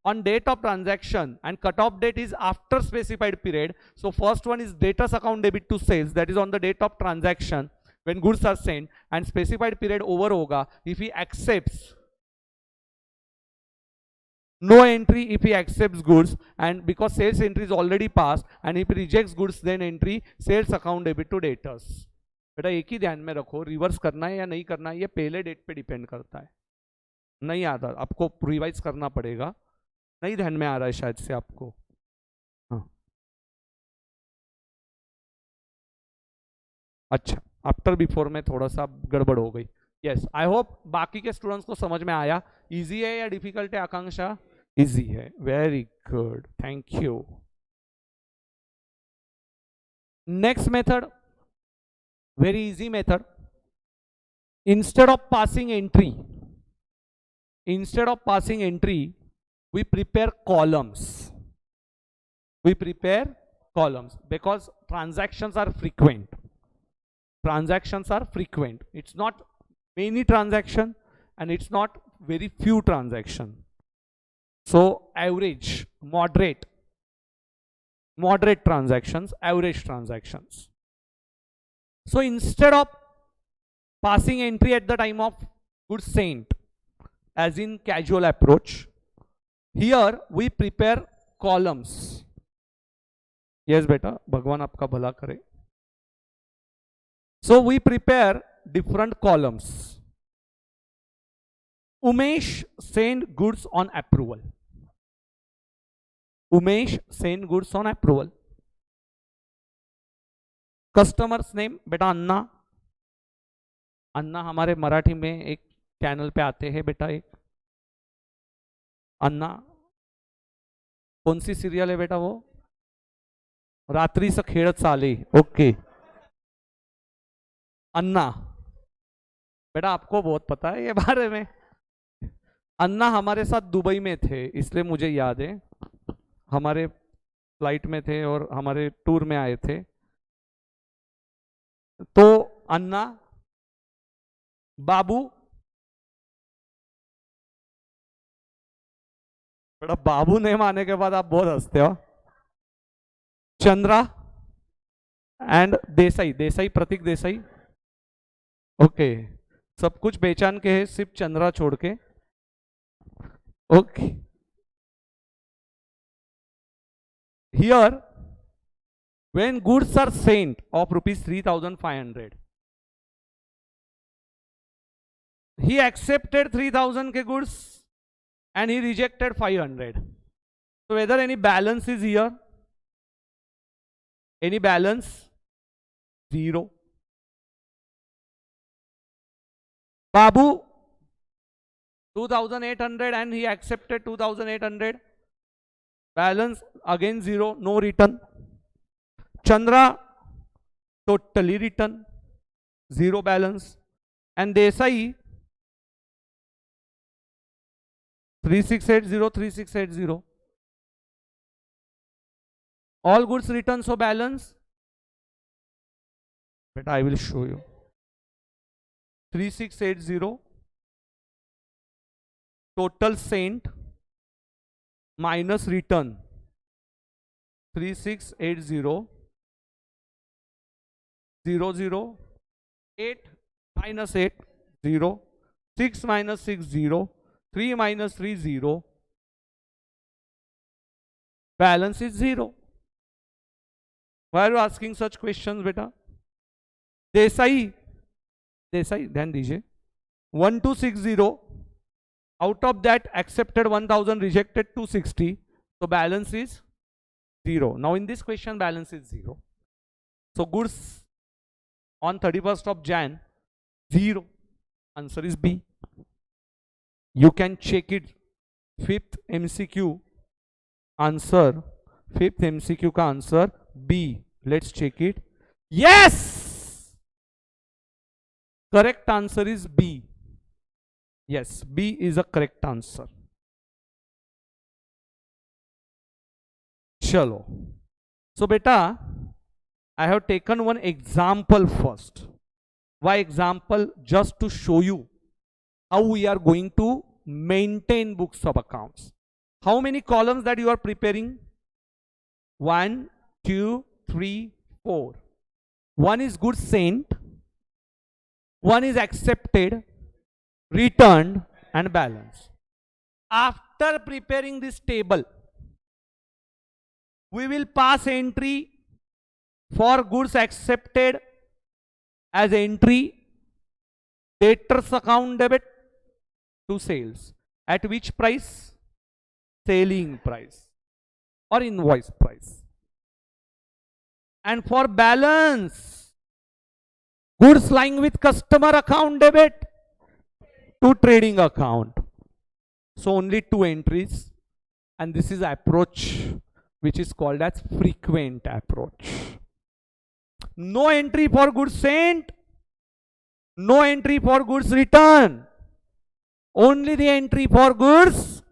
on date of transaction and cut-off date is after specified period, so first one is debtors account debit to sales, that is on the date of transaction when goods are sent, and specified period over hoga if he accepts, no entry if he accepts goods, and because sales entry is already passed, and if he rejects goods then entry sales account debit to debtors. बेटा एक ही ध्यान में रखो, reverse करना है या नहीं करना है ये पहले डेट पे डिपेंड करता है. नहीं आता, आपको रिवाइज करना पड़ेगा. नहीं ध्यान में आ रहा है शायद से आपको. हाँ अच्छा, आफ्टर बिफोर में थोड़ा सा गड़बड़ हो गई. यस, आई होप बाकी के स्टूडेंट्स को समझ में आया. इजी है या डिफिकल्ट है आकांक्षा? इजी है, very good, thank you. Next method, very easy method. Instead of passing entry, we prepare columns. We prepare columns because transactions are frequent. It's not many transaction and it's not very few transaction. So average, moderate transactions, average transactions. So instead of passing entry at the time of goods sent, as in casual approach, here we prepare columns. Yes beta, Bhagwan आपका भला करे. So we prepare different columns. Umesh send goods on approval. Customer's name बेटा अन्ना. अन्ना हमारे मराठी में एक channel पे आते हैं बेटा. एक अन्ना कौन सी सीरियल है बेटा? वो रात्रि से खेड़त साली. ओके, अन्ना बेटा आपको बहुत पता है ये बारे में. अन्ना हमारे साथ दुबई में थे इसलिए मुझे याद है. हमारे फ्लाइट में थे और हमारे टूर में आए थे. तो अन्ना, बाबू बेटा, बाबू नेम आने के बाद आप बहुत हंसते हो. चंद्रा एंड देसाई, प्रतीक देसाई. ओके, सब कुछ पहचान के है सिर्फ चंद्रा छोड़ के. Okay, here when goods are sent of ₹3,500, he accepted 3,000 के goods and he rejected 500. So whether any balance is here? Any balance? Zero. Babu 2,800 and he accepted 2,800. Balance again zero, no return. Chandra totally return, zero balance. And Desai 3680. All goods return, so balance. But I will show you. 3680 total sent minus return. 3680 00 8 minus 8 0 6 minus 6 0 3 minus 3 0. Balance is 0. Why are you asking such questions beta? Desai ध्यान दीजिए. 1260 out of that accepted 1000, rejected 260, so balance is 0. Now in this question balance is 0. So goods on 31st of Jan 0. Answer is B. You can check it. Fifth MCQ answer, fifth MCQ का answer B. Let's check it. Yes, correct answer is B. Yes, B is a correct answer. Chalo. So beta, I have taken one example first. Why example? Just to show you how we are going to maintain books of accounts. How many columns that you are preparing? 1, 2, 3, 4. One is goods sent, one is accepted, returned, and balance. After preparing this table, we will pass entry for goods accepted as entry debtors account debit to sales. At which price? Selling price or invoice price. And for balance, goods lying with customer account debit to trading account. So only two entries. and this is approach which is called as frequent approach. No entry for goods sent, no entry for goods return, only the entry for goods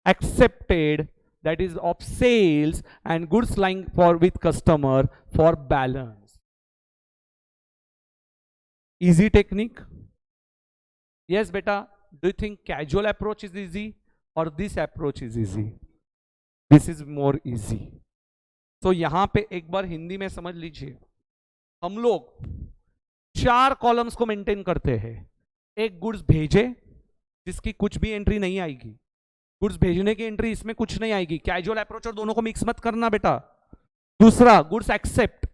accepted, that is of sales, and goods lying for with customer for balance. Easy technique? Yes beta. Do you think casual approach is easy or this approach is easy? This is more easy. तो यहां पे एक बार हिंदी में समझ लीजिए, हम लोग 4 columns को मेंटेन करते हैं. एक गुड्स भेजे जिसकी कुछ भी एंट्री नहीं आएगी, गुड्स भेजने की एंट्री इसमें कुछ नहीं आएगी. कैजुअल अप्रोच और दोनों को मिक्स मत करना बेटा. दूसरा गुड्स एक्सेप्ट,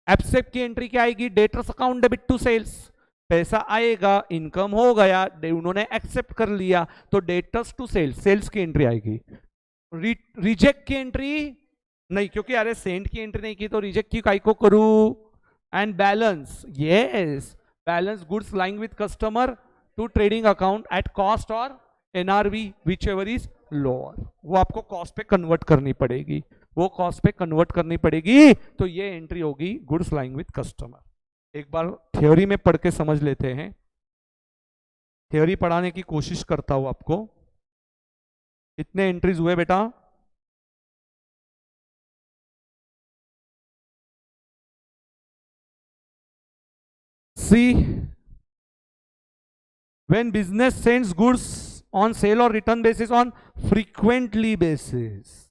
एक्सेप्ट की एंट्री क्या आएगी? Debtors account debit to sales. पैसा आएगा, इनकम हो गया, उन्होंने एक्सेप्ट कर लिया, तो डेटर्स टू सेल्स, सेल्स की एंट्री आएगी. रिजेक्ट की एंट्री नहीं, क्योंकि अरे सेंड की एंट्री नहीं की तो रिजेक्ट की काई को करूं. And balance, yes, balance goods lying with customer to trading account at cost और NRV whichever is lower. वो आपको कॉस्ट पे कन्वर्ट करनी पड़ेगी, वो कॉस्ट पे कन्वर्ट करनी पड़ेगी. तो ये एंट्री होगी गुड्स लाइंग विथ कस्टमर. एक बार थ्योरी में पढ़ के समझ लेते हैं. थ्योरी पढ़ाने की कोशिश करता हूं आपको. कितने एंट्रीज हुए बेटा? See, when business sends goods on sale or return basis on frequently basis,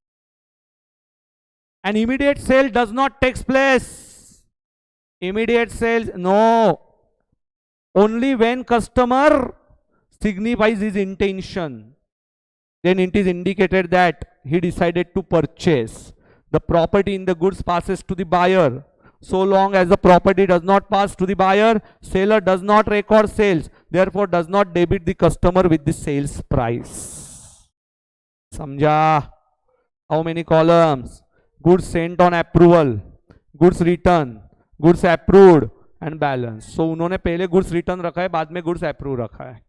an immediate sale does not takes place. Immediate sales, no. Only when customer signifies his intention, then it is indicated that he decided to purchase. The property in the goods passes to the buyer. So long as the property does not pass to the buyer, seller does not record sales, therefore does not debit the customer with the sales price. Samjha? How many columns? Goods sent on approval, goods return, goods approved and balance. So उन्होंने पहले goods return रखा है, बाद में goods approved रखा है.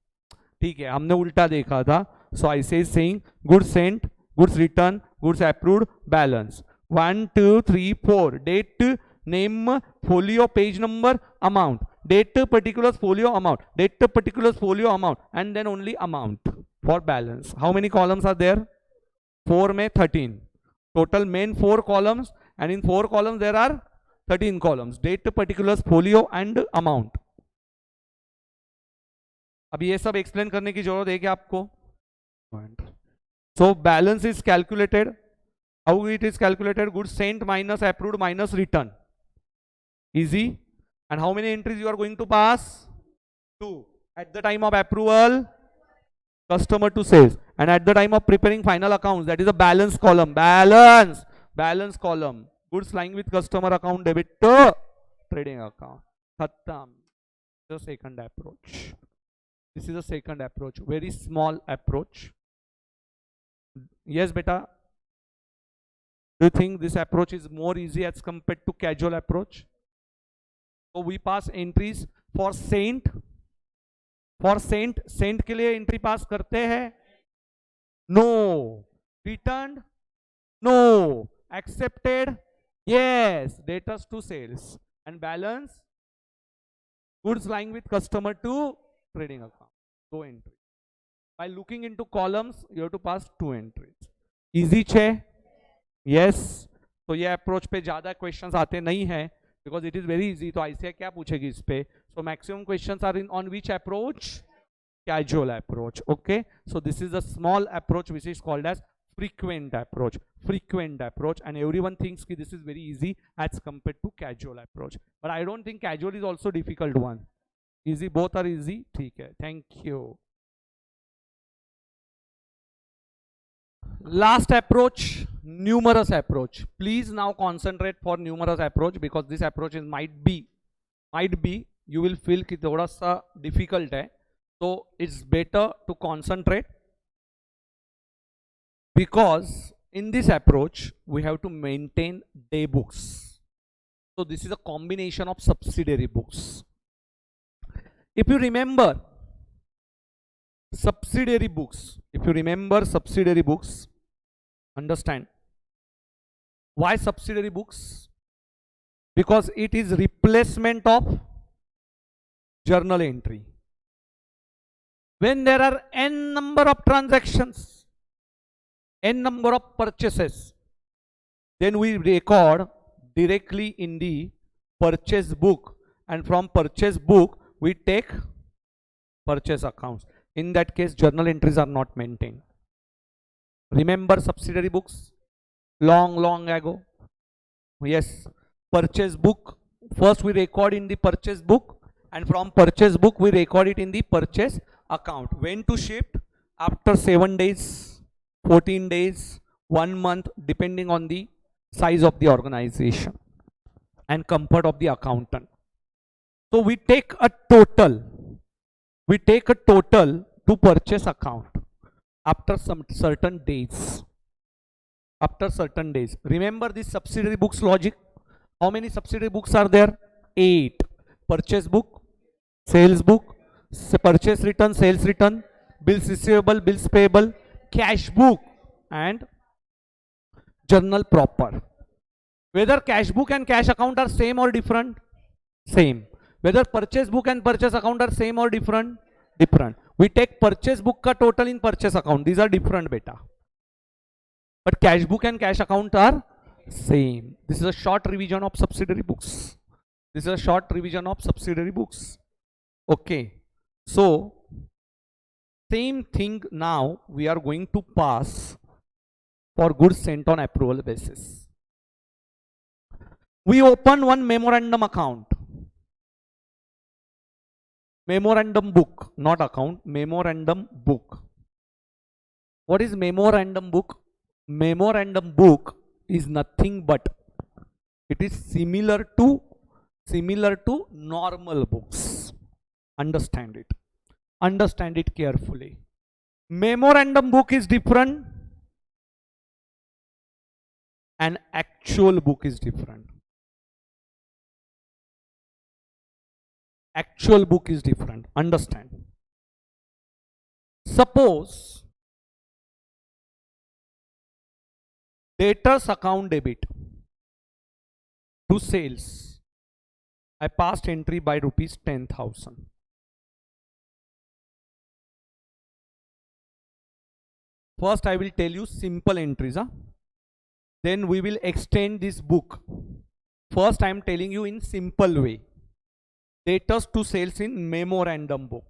ठीक है, हमने उल्टा देखा था. So I say saying goods sent, goods return, goods approved, balance. 1, 2, 3, 4. Date, name, folio, page number, amount. Date, particulars, folio, amount. Date, particulars, folio, amount. And then only amount for balance. How many columns are there? 4 में 13. Total main 4 columns, and in 4 columns there are 13 columns. Date, particulars, folio and amount. अब ये सब explain करने की जरूरत है क्या आपको? So balance is calculated. How it is calculated? Goods sent minus approved minus return. Easy. And how many entries you are going to pass? 2. At the time of approval, customer to sales, and at the time of preparing final accounts, that is a balance column. Balance column. Goods lying with customer account debit to trading account. Khatam. The second approach. This is a second approach. Very small approach. Yes, beta. Do you think this approach is more easy as compared to casual approach? So we pass entries for sent. For sent के लिए entry pass करते हैं? No. Returned? No. Accepted? Yes. Debtors to sales. And balance? Goods lying with customer to trading account. 2 entries. By looking into columns, you have to pass 2 entries. Easy छे? Yes. तो ये approach पे ज्यादा questions आते नहीं है, because it is very easy. तो ICI क्या पूछेगी इस पे? So maximum questions are in on which approach? Casual approach. Okay, so this is a small approach which is called as frequent approach, and everyone thinks that this is very easy as compared to casual approach, but I don't think casual is also difficult one. Easy, both are easy. ठीक है, thank you. Last approach, numerous approach. Please now concentrate for numerous approach, because this approach is might be you will feel कि थोड़ा सा difficult है, so it's better to concentrate, because in this approach we have to maintain day books. So this is a combination of subsidiary books. If you remember subsidiary books, Understand? Why subsidiary books? Because it is replacement of journal entry. When there are n number of transactions, n number of purchases, then we record directly in the purchase book, and from purchase book we take purchase accounts. In that case, journal entries are not maintained. Remember subsidiary books? Long ago. Yes, purchase book. First we record in the purchase book, and from purchase book we record it in the purchase account. When to shift? After 7 days, 14 days, 1 month, depending on the size of the organization and comfort of the accountant. So we take a total to purchase account after some certain days. After certain days. Remember this subsidiary books logic? How many subsidiary books are there? 8. Purchase book, sales book, purchase return, sales return, bills receivable, bills payable, cash book, and journal proper. Whether cash book and cash account are same or different? Same. Whether purchase book and purchase account are same or different? Different. We take purchase book ka total in purchase account. These are different, beta. But cash book and cash account are same. This is a short revision of subsidiary books. This is a short revision of subsidiary books. Okay. So, same thing now we are going to pass for goods sent on approval basis. We open one memorandum account. Memorandum book, not account, memorandum book. What is memorandum book? Memorandum book is nothing but it is similar to normal books. Understand it. Understand it carefully. Memorandum book is different and actual book is different. Actual book is different. Understand. Suppose debtors account debit to sales. I passed entry by rupees 10,000. First I will tell you simple entries. Then we will extend this book. First I am telling you in simple way. Debtors to sales in memorandum book.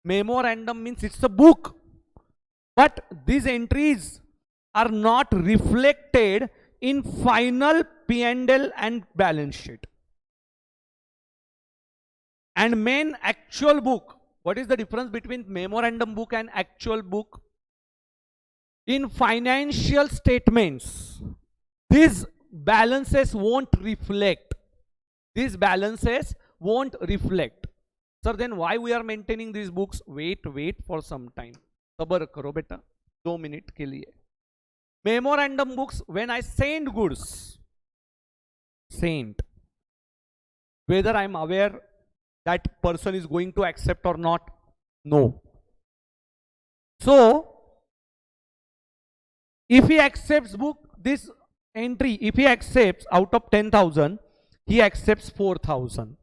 Memorandum means it's a book. But these entries are not reflected in final P&L and balance sheet. And main actual book. What is the difference between memorandum book and actual book? In financial statements, these balances won't reflect. These balances won't reflect. Sir, then why we are maintaining these books? Wait for some time. Sabar karo beta. 2 minutes ke liye. Memorandum books, when I send goods, whether I am aware that person is going to accept or not? No. So, if he accepts book, this entry, if he accepts out of 10,000, he accepts 4,000.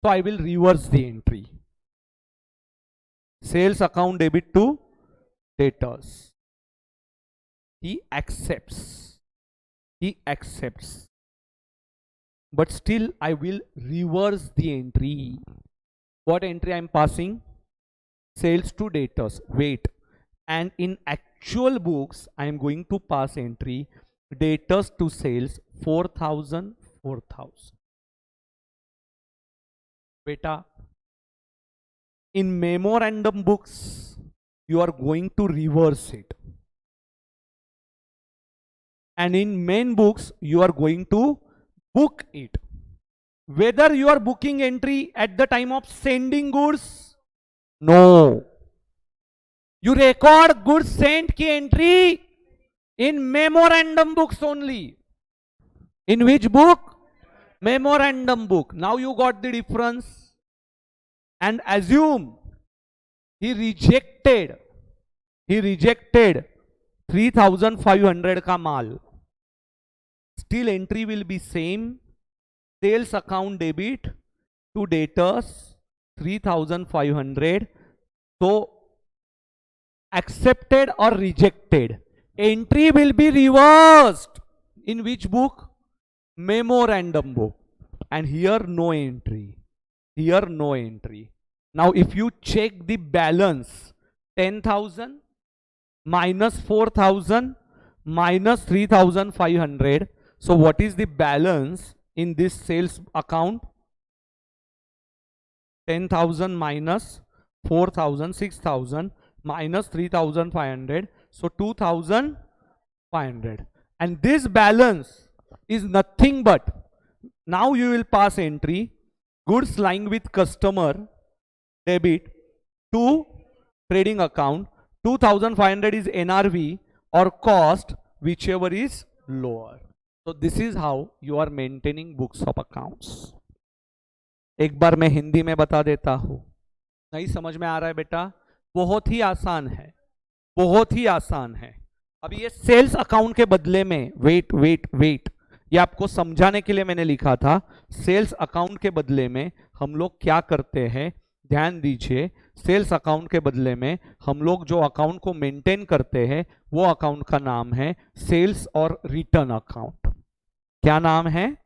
So I will reverse the entry. Sales account debit to debtors. He accepts. But still I will reverse the entry. What entry I am passing? Sales to debtors. Wait. And in actual books, I am going to pass entry debtors to sales 4,000. Beta, in memorandum books, you are going to reverse it. And in main books, you are going to book it. Whether you are booking entry at the time of sending goods? No. You record goods sent ki entry in memorandum books only. In which book? Memorandum book. Now you got the difference. And assume he rejected 3,500 का माल, still entry will be same. Sales account debit to debtors 3,500. So accepted or rejected, entry will be reversed. In which book? Memorandum book. And here no entry. Here no entry. Now if you check the balance, 10,000 minus 4,000 minus 3,500. So what is the balance in this sales account? 10,000 minus 4,000, 6,000 minus 3,500. So 2,500. And this balance is nothing but, now you will pass entry, goods lying with customer, debit to trading account. 2,500 is NRV or cost, whichever is lower. So this is how you are maintaining books of accounts. एक बार मैं हिंदी में बता देता हूं, नहीं समझ में आ रहा है बेटा? बहुत ही आसान है, बहुत ही आसान है. अब ये सेल्स अकाउंट के बदले में, वेट वेट वेट, ये आपको समझाने के लिए मैंने लिखा था. सेल्स अकाउंट के बदले में हम लोग क्या करते हैं, ध्यान दीजिए. सेल्स अकाउंट के बदले में हम लोग जो अकाउंट को मेंटेन करते हैं वो अकाउंट का नाम है सेल्स और रिटर्न अकाउंट. क्या नाम है?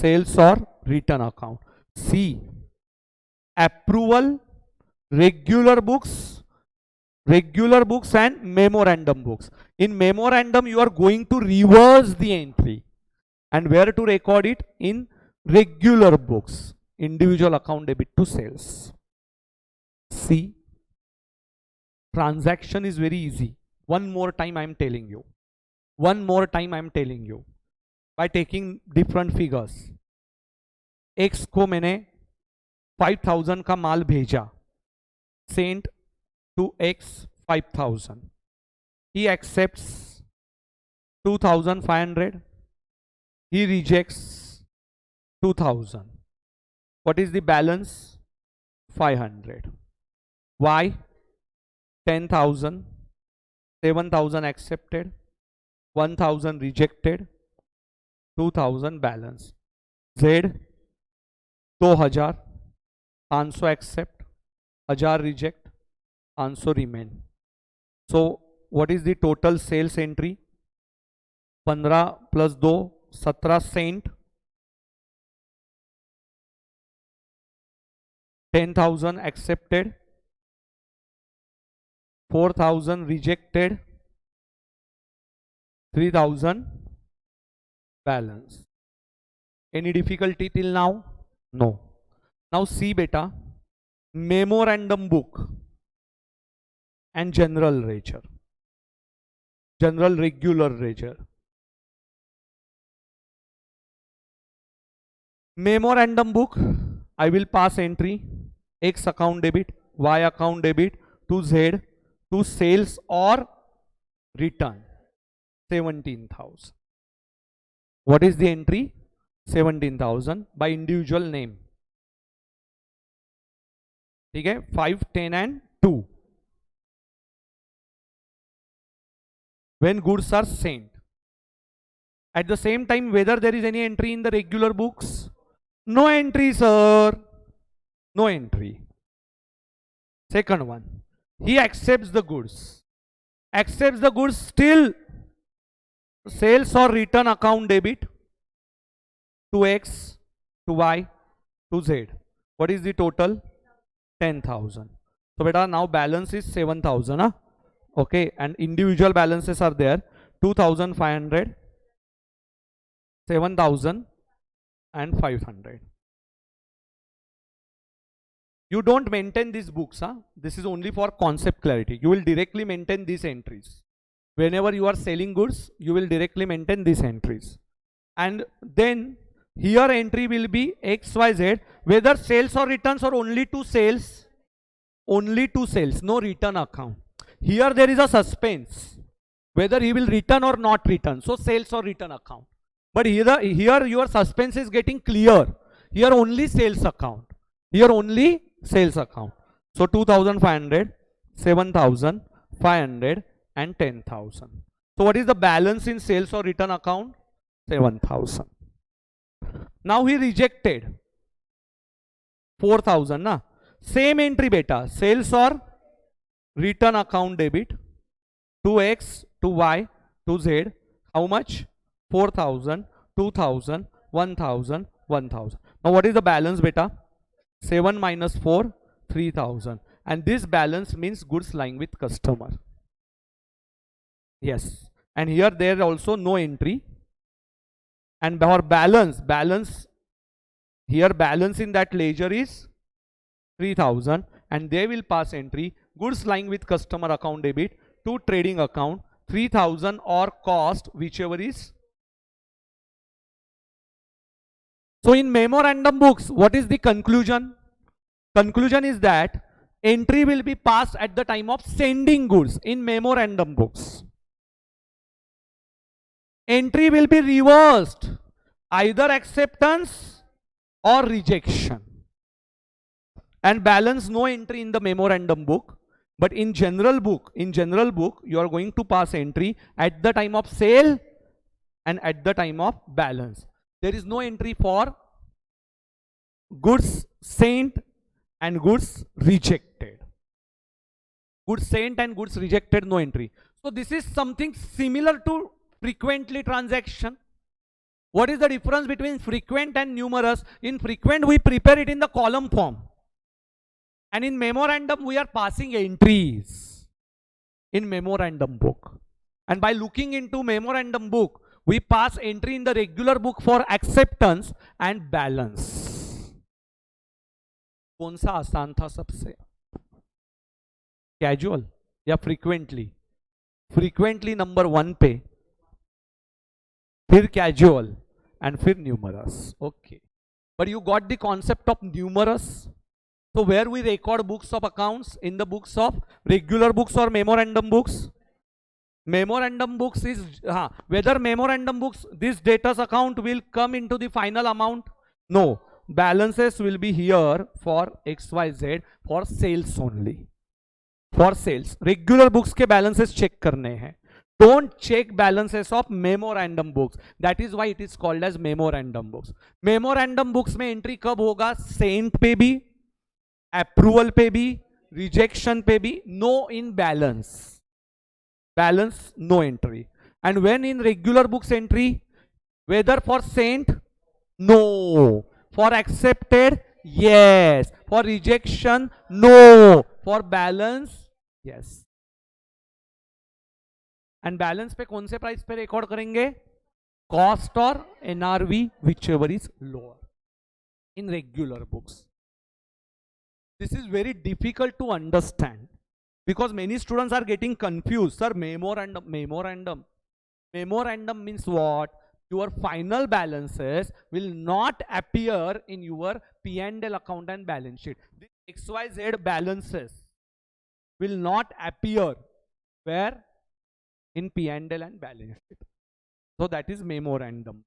सेल्स और return account. See, approval, regular books and memorandum books. In memorandum you are going to reverse the entry, and where to record it? In regular books, individual account debit to sales. See, transaction is very easy. One more time I am telling you, by taking different figures. X को मैंने 5,000 का माल भेजा, sent to X 5,000. He accepts 2,500. He rejects 2,000. What is the balance? 500. Why? 10,000, 7,000 accepted, 1,000 rejected, 2,000 balance. Z 2,000, 500 accept, 1,000 reject, 500 remain. So what is the total sales entry? 15 plus 2, 17 sent, 10,000 accepted, 4,000 rejected, 3,000 balance. Any difficulty till now? No. Now see beta, memorandum book and general ledger, general regular ledger. Memorandum book, I will pass entry X account debit, Y account debit to Z to sales or return 17,000. What is the entry? 17,000 by individual name. ठीक है, 5, 10 and 2. When goods are sent. At the same time, whether there is any entry in the regular books? No entry, sir. No entry. Second one, he accepts the goods. Accepts the goods, still sales or return account debit to X, to Y, to Z. What is the total? 10,000. So beta, now balance is 7,000. Huh? Okay, and individual balances are there. 2,500, 7,000 and 500. You don't maintain these books. Huh? This is only for concept clarity. You will directly maintain these entries. Whenever you are selling goods, you will directly maintain these entries. And then here entry will be XYZ, whether sales or returns or only to sales. Only to sales, no return account. Here there is a suspense, whether he will return or not return. So sales or return account. But here your suspense is getting clear. Here only sales account. Here only sales account. So 2,500, 7,500, and 10,000. So what is the balance in sales or return account? 7,000. Now he rejected 4,000 na. Same entry beta, sales or return account debit, to X, to Y, to Z. How much? 4,000, 2,000, 1,000, 1,000. Now what is the balance beta? 7 minus 4, 3,000. And this balance means goods lying with customer. Yes. And here there also no entry. And our balance, here balance in that ledger is 3,000, and they will pass entry goods lying with customer account debit to trading account 3,000 or cost, whichever is. So in memorandum books, what is the conclusion? Conclusion is that entry will be passed at the time of sending goods in memorandum books. Entry will be reversed, either acceptance or rejection. And balance no entry in the memorandum book, but in general book, you are going to pass entry at the time of sale and at the time of balance. There is no entry for goods sent and goods rejected. Goods sent and goods rejected, no entry. So this is something similar to frequently transaction. What is the difference between frequent and numerous? In frequent, we prepare it in the column form. And in memorandum, we are passing entries in memorandum book. And by looking into memorandum book, we pass entry in the regular book for acceptance and balance. कौन सा आसान था सबसे? Casual या frequently? Frequently number 1 पे, फिर casual and फिर numerous. Okay. But you got the concept of numerous? So where we record books of accounts? In the books of regular books or memorandum books? Memorandum books is, whether memorandum books, this debtors account will come into the final amount? No. Balances will be here for XYZ for sales only. For sales. Regular books के balances check करने हैं. Don't check balances of memorandum books. That is why it is called as memorandum books. Memorandum books में entry कब होगा? Sent पे भी, approval पे भी, rejection पे भी, no in balance. Balance, no entry. And when in regular books entry, whether for sent? No. For accepted? Yes. For rejection? No. For balance? Yes. And balance पे कौन से प्राइस पे रिकॉर्ड करेंगे? Cost और NRV, whichever is lower in regular books. This is very difficult to understand because many students are getting confused. Sir, memorandum means what? Your final balances will not appear in your P&L account and balance sheet. The XYZ balances will not appear where? In P&L and balance sheet. So that is memorandum.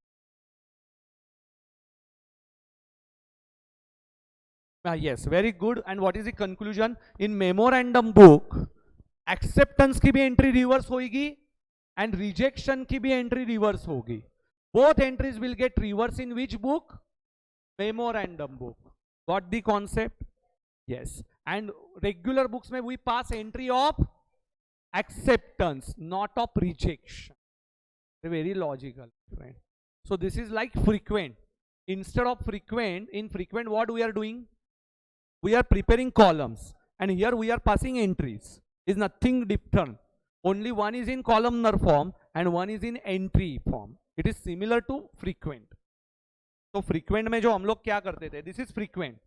Yes, very good. And what is the conclusion? In memorandum book, acceptance की भी entry reverse होगी and rejection की भी entry reverse होगी. Both entries will get reverse in which book? Memorandum book. Got the concept? Yes. And regular books में we pass entry of acceptance, not of rejection. Very logical, right? So this is like frequent. Instead of frequent, in frequent what we are doing? We are preparing columns, and here we are passing entries. Is nothing different. Only one is in columnar form and one is in entry form. It is similar to frequent. तो frequent में जो हम लोग क्या करते थे? This is frequent.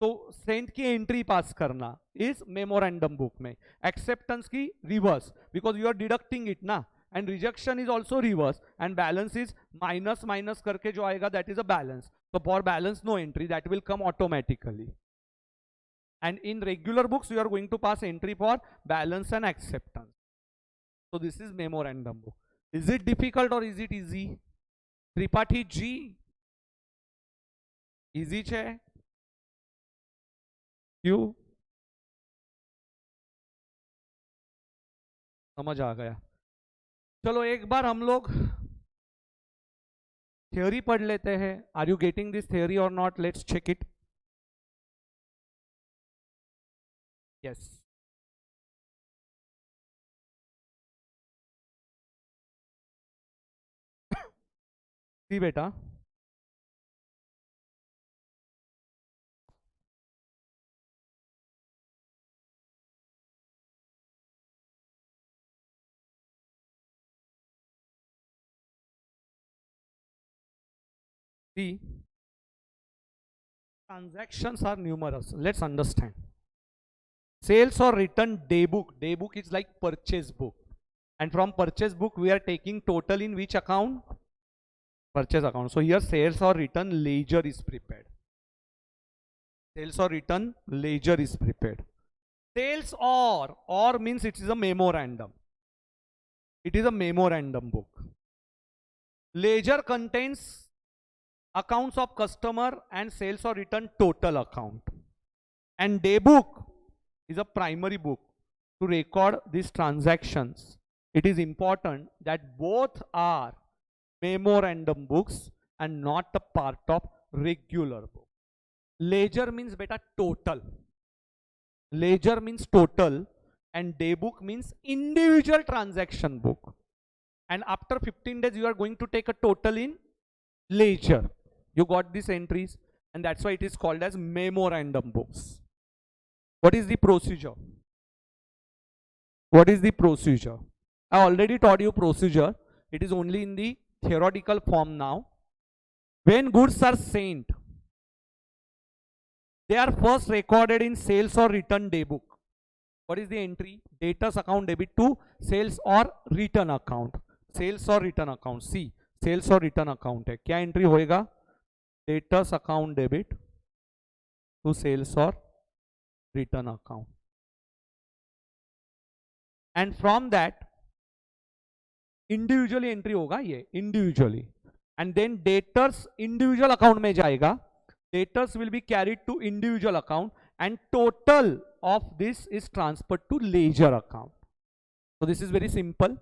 तो sent की entry pass करना is memorandum book में. Acceptance की reverse because you are deducting it ना. And rejection is also reverse, and balance is minus करके जो आएगा, that is a balance. So for balance no entry, that will come automatically. And in regular books you are going to pass entry for balance and acceptance. So this is memorandum book. Is it difficult or is it easy? Tripathi G, easy છે? You समझ आ गया? चलो एक बार हम लोग theory पढ़ लेते हैं. Are you getting this theory और not? Let's check it. Yes. See बेटा. See, transactions are numerous. Let's understand. Sales or return day book. Day book is like purchase book. And from purchase book, we are taking total in which account? Purchase account. So here sales or return ledger is prepared. Sales or return ledger is prepared. Sales or means it is a memorandum. It is a memorandum book. Ledger contains accounts of customer and sales or return total account. And day book is a primary book to record these transactions. It is important that both are memorandum books and not a part of regular book. Ledger means beta total. Ledger means total and day book means individual transaction book. And after 15 days you are going to take a total in ledger. You got these entries and that's why it is called as memorandum books. What is the procedure? What is the procedure? I already taught you procedure. It is only in the theoretical form now. When goods are sent, they are first recorded in sales or return day book. What is the entry? Debtors account debit to sales or return account. Sales or return account. See, sales or return account है. क्या entry होएगा? Debtors account debit to sales or return account. And from that individually entry होगा ये individually. And then debtors individual account में जाएगा. Debtors will be carried to individual account and total of this is transferred to ledger account. So this is very simple.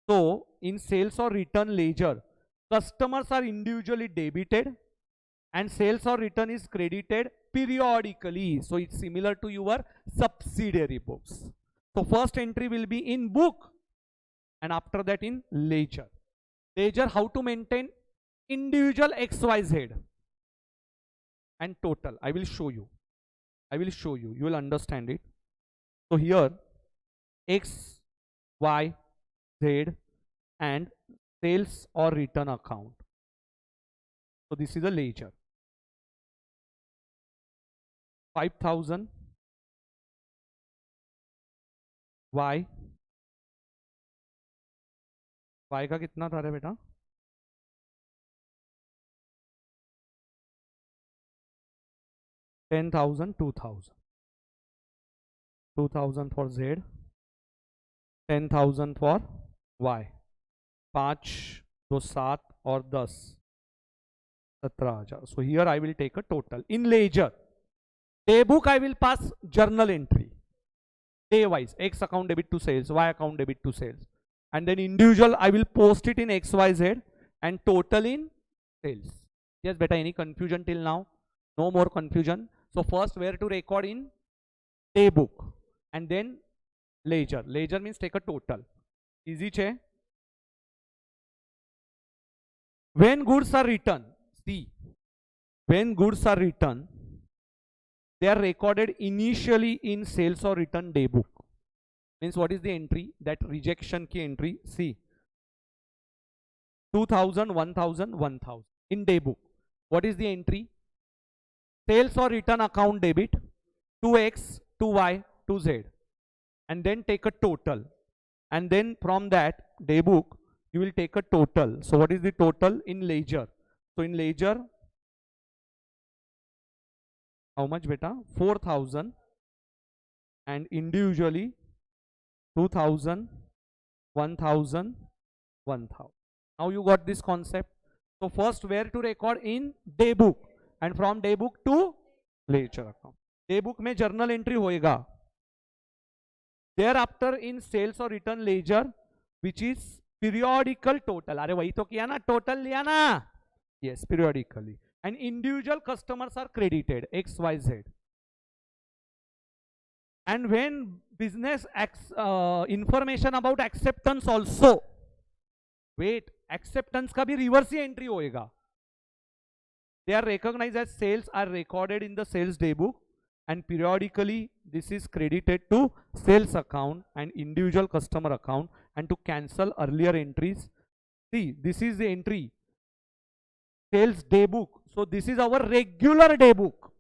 So in sales or return ledger, customers are individually debited and sales or return is credited periodically. So it's similar to your subsidiary books. So first entry will be in book and after that in ledger. Ledger, how to maintain? Individual XYZ and total. I will show you. I will show you. You will understand it. So here X, Y, Z and sales or return account. So this is a ledger. 5,000 Y. Y का कितना था रे बेटा? 10,000, 2,000. 2,000 for Z, 10,000 for Y. 5, 2, 7 और 10, 17,000. So here I will take a total. In ledger, day book I will pass journal entry. Day wise, X account debit to sales, Y account debit to sales. And then individual I will post it in XYZ and total in sales. Yes beta, any confusion till now? No more confusion. So first where to record? In day book and then ledger. Ledger means take a total. Easy che? When goods are returned, see, when goods are returned, they are recorded initially in sales or return day book. Means what is the entry? That rejection key entry. See, 2,000, 1,000, 1,000 in day book. What is the entry? Sales or return account debit to X, to Y, to Z. And then take a total. And then from that day book, you will take a total. So what is the total in ledger? So in ledger, how much beta? 4,000 and individually 2,000, 1,000, 1,000. Now you got this concept. So first where to record? In day book and from day book to ledger account. Day book में journal entry होएगा. thereafter in sales or return ledger which is periodical total. अरे वही तो किया ना, total लिया ना, yes, periodically, and individual customers are credited XYZ. And when business information about acceptance also, wait, acceptance का भी reverse ही entry होएगा. They are recognized as sales, are recorded in the sales day book, and periodically this is credited to sales account and individual customer account, and to cancel earlier entries. See, this is the entry, sales day book. So this is our regular day book.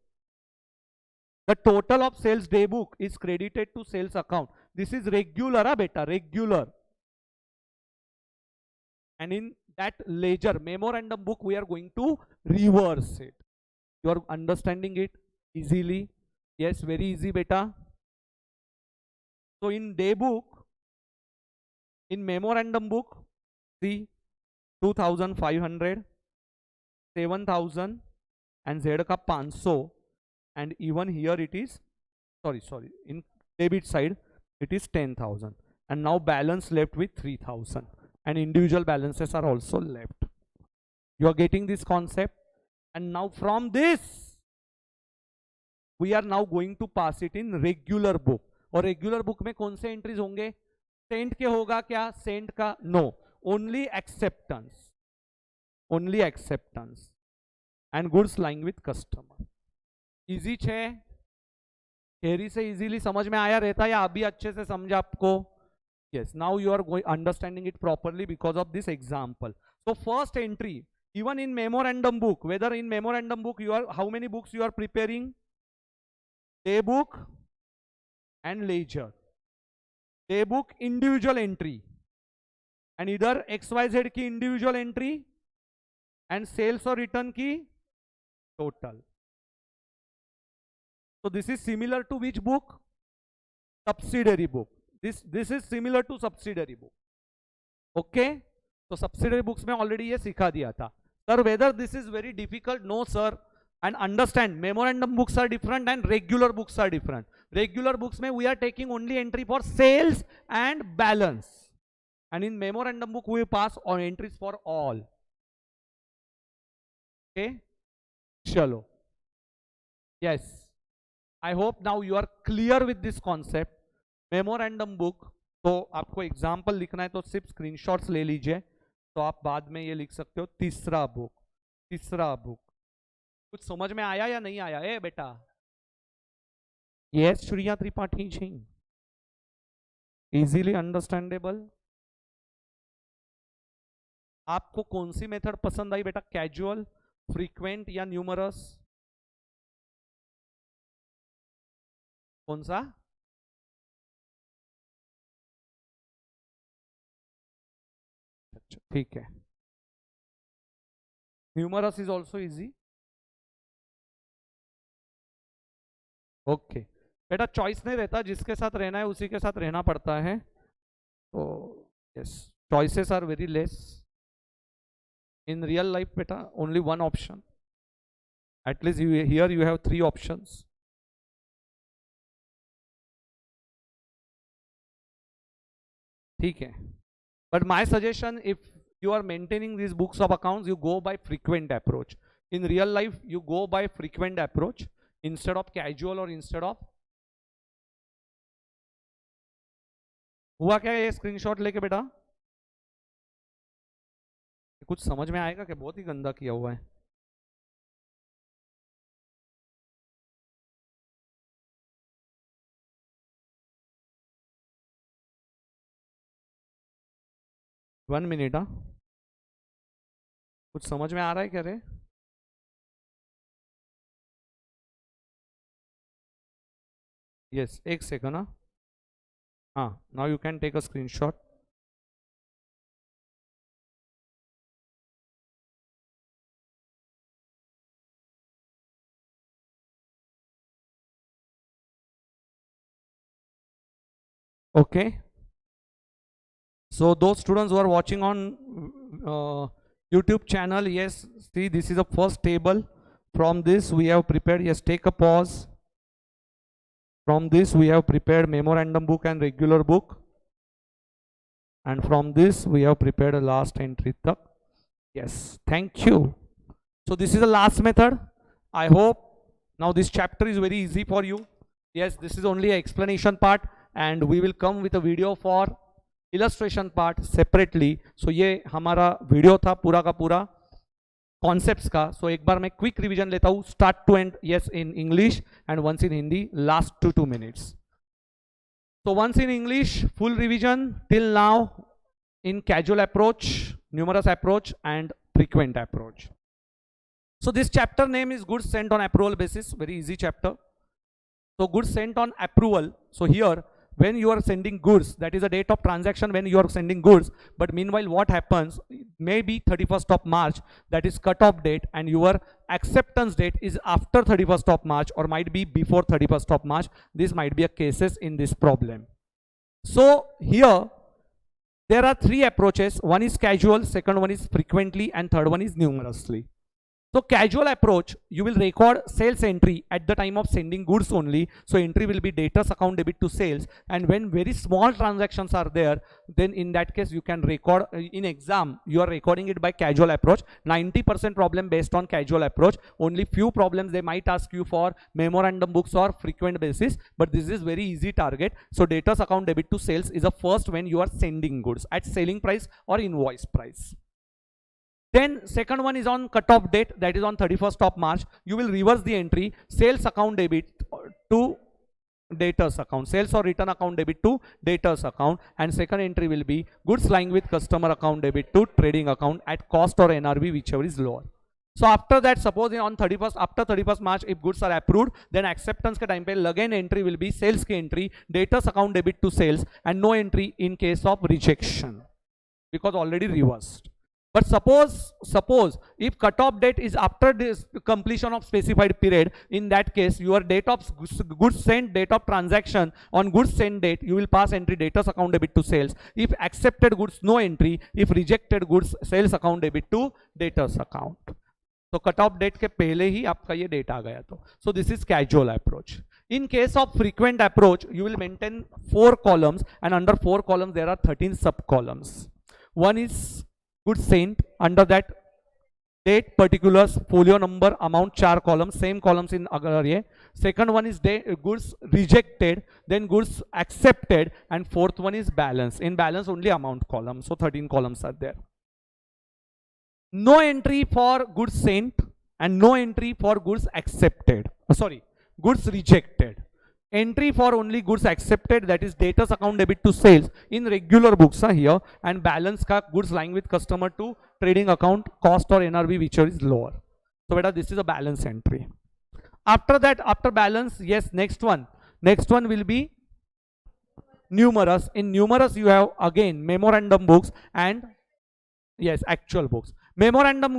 The total of sales day book is credited to sales account. This is regular, beta, regular. And in that ledger, memorandum book, we are going to reverse it. You are understanding it easily? Yes, very easy, beta. So in day book, in memorandum book, see 2,500, 7,000, and Z ka 500, and even here it is, sorry, in debit side it is 10,000, and now balance left with 3,000, and individual balances are also left. You are getting this concept? And now from this we are now going to pass it in regular book. और regular book में कौन से entries होंगे? Sent के होगा क्या? Sent का no, only acceptance, and goods lying with customer. Easy छे? थ्योरी से इजीली समझ में आया रहता या अभी अच्छे से समझा आपको? Yes, now you are understanding it properly because of this example. So first entry, even in memorandum book, whether in memorandum book you are, how many books you are preparing? Day book and ledger. Day book individual entry, and either XYZ की individual entry and sales or return की total. So this is similar to which book? Subsidiary book. This is similar to subsidiary book. Okay? So subsidiary books में already ये सिखा दिया था. Sir, whether this is very difficult? No, sir. And understand, memorandum books are different and regular books are different. Regular books में we are taking only entry for sales and balance. And in memorandum book we pass on entries for all. Okay? Chalo. Yes. I hope now you are clear with this concept. Memorandum book, तो आपको example लिखना है तो सिर्फ screenshots ले लीजिए, तो आप बाद में ये लिख सकते हो तीसरा बुक. कुछ समझ में आया या नहीं आया? ए बेटा, यस श्रिया त्रिपाठी जी, इजीली अंडरस्टैंडेबल. आपको कौन सी मेथड पसंद आई बेटा? कैजुअल, फ्रीक्वेंट या न्यूमरस? कौन सा? ठीक है, numerous is also easy. Okay बेटा, चॉइस नहीं रहता, जिसके साथ रहना है उसी के साथ रहना पड़ता है. तो yes, choices are very less in real life बेटा. Only one option, at least here you have 3 options. ठीक है, but my suggestion, if you are maintaining these books of accounts, you go by frequent approach. In real life you go by frequent approach instead of casual or instead of. हुआ क्या ये screenshot लेके बेटा? कुछ समझ में आएगा कि बहुत ही गंदा किया हुआ है? One minute. कुछ समझ में आ रहा है क्या रे? यस, एक सेकंड. हाँ, now you can take a screenshot. Okay, so those students who are watching on YouTube channel, yes, see, this is the first table. From this we have prepared. Yes, take a pause. From this we have prepared memorandum book and regular book, and from this we have prepared a last entry tak. Yes, thank you. So this is the last method. I hope now this chapter is very easy for you. Yes, this is only an explanation part, and we will come with a video for illustration part separately. So ये हमारा video था पूरा का पूरा concepts का. सो एक बार मैं quick revision लेता हूँ start to end. Yes, in English and once in Hindi, last 2 minutes. So once in English, full revision till now in casual approach, numerous approach and frequent approach. So this chapter name is goods sent on approval basis, very easy chapter. So goods sent on approval. So here when you are sending goods, that is the date of transaction when you are sending goods, but meanwhile what happens, maybe 31st of March, that is cutoff date, and your acceptance date is after 31st of March or might be before 31st of March. This might be a cases in this problem. So here there are 3 approaches. One is casual, second one is frequently, and third one is numerously. So casual approach, you will record sales entry at the time of sending goods only. So entry will be debtors account debit to sales, and when very small transactions are there, then in that case you can record. In exam you are recording it by casual approach. 90% problem based on casual approach. Only few problems they might ask you for memorandum books or frequent basis, but this is very easy target. So debtors account debit to sales is the first when you are sending goods at selling price or invoice price. Then second one is on cutoff date, that is on 31st of March. You will reverse the entry, sales account debit to debtors account, sales or return account debit to debtors account, and second entry will be goods lying with customer account debit to trading account at cost or NRV, whichever is lower. So after that, suppose on 31st, after 31st March, if goods are approved, then acceptance के time पे again entry will be sales की entry, debtors account debit to sales, and no entry in case of rejection because already reversed. But suppose if cutoff date is after this completion of specified period, in that case your date of goods sent, date of transaction, on goods sent date you will pass entry debtors account debit to sales. If accepted goods, no entry. If rejected goods, sales account debit to debtors account. तो cut off date के पहले ही आपका ये date आ गया. तो सो this is casual approach. In case of frequent approach, you will maintain 4 columns, and under 4 columns there are 13 sub columns. One is goods sent, under that date, particulars, folio number, amount, 4 columns, same columns in अगर ये. Second one is goods rejected, then goods accepted, and fourth one is balance. In balance only amount column, so 13 columns are there. No entry for goods sent and no entry for goods accepted. Goods rejected. Entry for only goods accepted, that is debtors account debit to sales in regular books here, and balance का goods lying with customer to trading account, cost or NRV, whichever is lower. So beta, this is a balance entry. After that, after balance, yes, next one will be numerous. In numerous you have again memorandum books and yes, actual books. Memorandum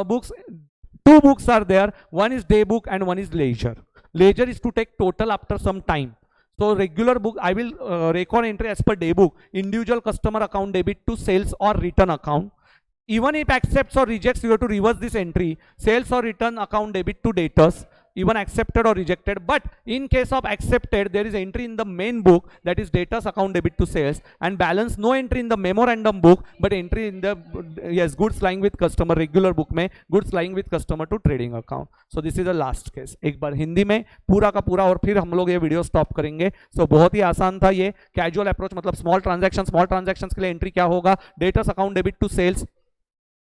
books, 2 books are there. One is day book and one is leisure. Leisure is to take total after some time. So regular book, I will record entry as per day book. Individual customer account debit to sales or return account. Even if accepts or rejects, you have to reverse this entry. Sales or return account debit to debtors, even accepted or rejected. But in case of accepted, there is entry in the main book, that is debtors account debit to sales, and balance no entry in the memorandum book, but entry in the yes goods lying with customer regular book में goods lying with customer to trading account. So this is the last case. एक बार हिंदी में पूरा का पूरा और फिर हम लोग ये वीडियो स्टॉप करेंगे. So बहुत ही आसान था ये. कैजुअल अप्रोच मतलब स्मॉल ट्रांजैक्शंस के लिए एंट्री क्या होगा, debtors account debit to sales,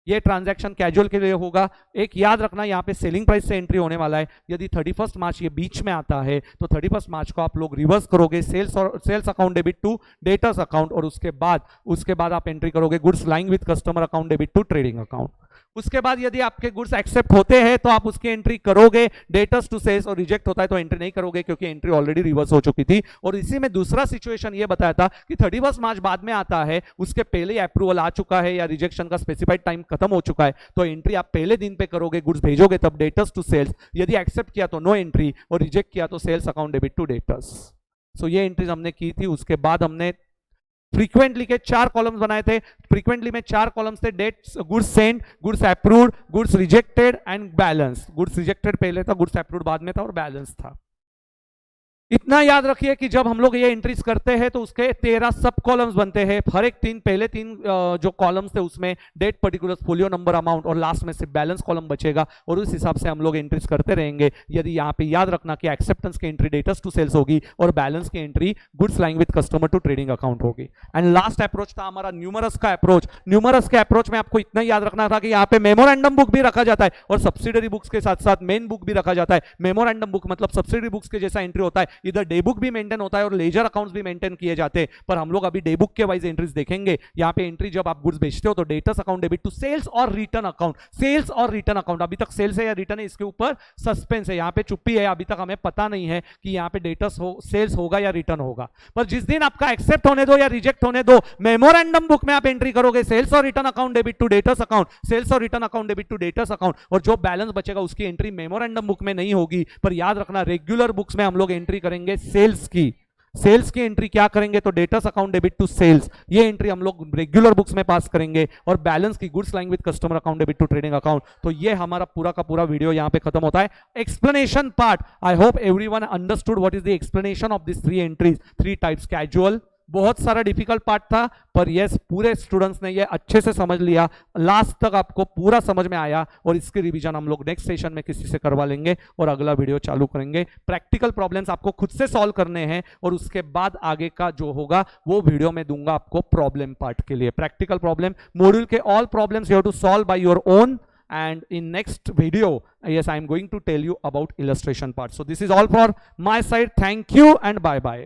ये ट्रांजैक्शन कैजुअल के लिए होगा. एक याद रखना, यहाँ पे सेलिंग प्राइस से एंट्री होने वाला है. यदि 31st मार्च ये बीच में आता है तो 31st मार्च को आप लोग रिवर्स करोगे sales account debit to debtors account, और उसके बाद आप एंट्री करोगे goods lying with customer account debit to trading account. उसके बाद यदि आपके गुड्स एक्सेप्ट होते हैं तो आप उसकी एंट्री करोगे डेटर्स टू सेल्स, और रिजेक्ट होता है तो एंट्री नहीं करोगे क्योंकि एंट्री ऑलरेडी रिवर्स हो चुकी थी. और इसी में दूसरा सिचुएशन ये बताया था कि 31st मार्च बाद में आता है, उसके पहले ही अप्रूवल आ चुका है या रिजेक्शन का स्पेसिफाइड टाइम खत्म हो चुका है, तो एंट्री आप पहले दिन पे करोगे, गुड्स भेजोगे तब डेटर्स टू सेल्स. यदि एक्सेप्ट किया तो नो एंट्री, और रिजेक्ट किया तो sales account debit to debtors. So ये एंट्रीज हमने की थी. उसके बाद हमने फ्रीक्वेंटली के 4 कॉलम्स बनाए थे. फ्रीक्वेंटली में 4 कॉलम्स थे, dates, goods sent, goods approved, goods rejected and balance. Goods rejected पहले था, गुड्स अप्रूव्ड बाद में था, और बैलेंस था. इतना याद रखिए कि जब हम लोग ये एंट्रीज करते हैं तो उसके 13 सब कॉलम्स बनते हैं। हर एक पहले तीन जो कॉलम्स थे उसमें date, particular, folio number, amount, और लास्ट में सिर्फ बैलेंस कॉलम बचेगा, और उस हिसाब से हम लोग एंट्रीज करते रहेंगे। यदि यहाँ पे याद रखना कि एक्सेप्टेंस की एंट्री डेटर्स टू सेल्स होगी और बैलेंस की entry goods lying with customer to trading account होगी। एंड लास्ट अप्रोच था हमारा न्यूमरस का अप्रोच। न्यूमरस के अप्रोच में आपको इतना याद रखना था कि यहाँ पे मेमोरेंडम बुक भी रखा जाता है और सब्सिडरी बुक्स के साथ साथ मेन बुक भी रखा जाता है। मेमोरेंडम बुक मतलब सब्सिडरी बुक्स के जैसा एंट्री होता है, इधर डे बुक भी मेंटेन होता है और लेजर अकाउंट्स भी मेंटेन किए जाते हैं, पर हम लोग अभी डे बुक के वाइज एंट्रीज देखेंगे। यहाँ पे एंट्री जब आप गुड्स बेचते हो तो debtors account debit to sales और रिटर्न अकाउंट। सेल्स और रिटर्न अकाउंट, अभी तक सेल्स है या रिटर्न है इसके ऊपर सस्पेंस है, यहाँ पे चुप्पी है, अभी तक हमें पता नहीं है कि यहाँ पे डेटर्स हो सेल्स होगा या रिटर्न होगा। पर जिस दिन आपका एक्सेप्ट होने दो या रिजेक्ट होने दो, मेमोरेंडम बुक में आप एंट्री करोगे सेल्स और return account debit to debtors account, sales और return account debit to debtors account, और जो बैलेंस बचेगा उसकी एंट्री मेमोरेंडम बुक में नहीं होगी। पर याद रखना रेगुलर बुक्स में हम लोग एंट्री करेंगे सेल्स की। सेल्स की एंट्री क्या करेंगे तो debtors account debit to sales, ये एंट्री हम लोग रेगुलर बुक्स में पास करेंगे, और बैलेंस की goods lying with customer account debit to trading account. तो ये हमारा पूरा का पूरा वीडियो यहाँ पे खत्म होता है। Explanation part, I hope everyone understood what is the explanation of this three entries, three types. Casual बहुत सारा डिफिकल्ट पार्ट था, पर यस पूरे स्टूडेंट्स ने ये अच्छे से समझ लिया, लास्ट तक आपको पूरा समझ में आया, और इसकी रिवीजन हम लोग नेक्स्ट सेशन में किसी से करवा लेंगे और अगला वीडियो चालू करेंगे। प्रैक्टिकल प्रॉब्लम्स आपको खुद से सॉल्व करने हैं, और उसके बाद आगे का जो होगा वो वीडियो में दूंगा आपको प्रॉब्लम पार्ट के लिए। प्रैक्टिकल प्रॉब्लम मॉड्यूल के all problems you have to solve by your own, and in next video yes I am going to tell you about illustration part. So this is all for my side. Thank you and bye bye.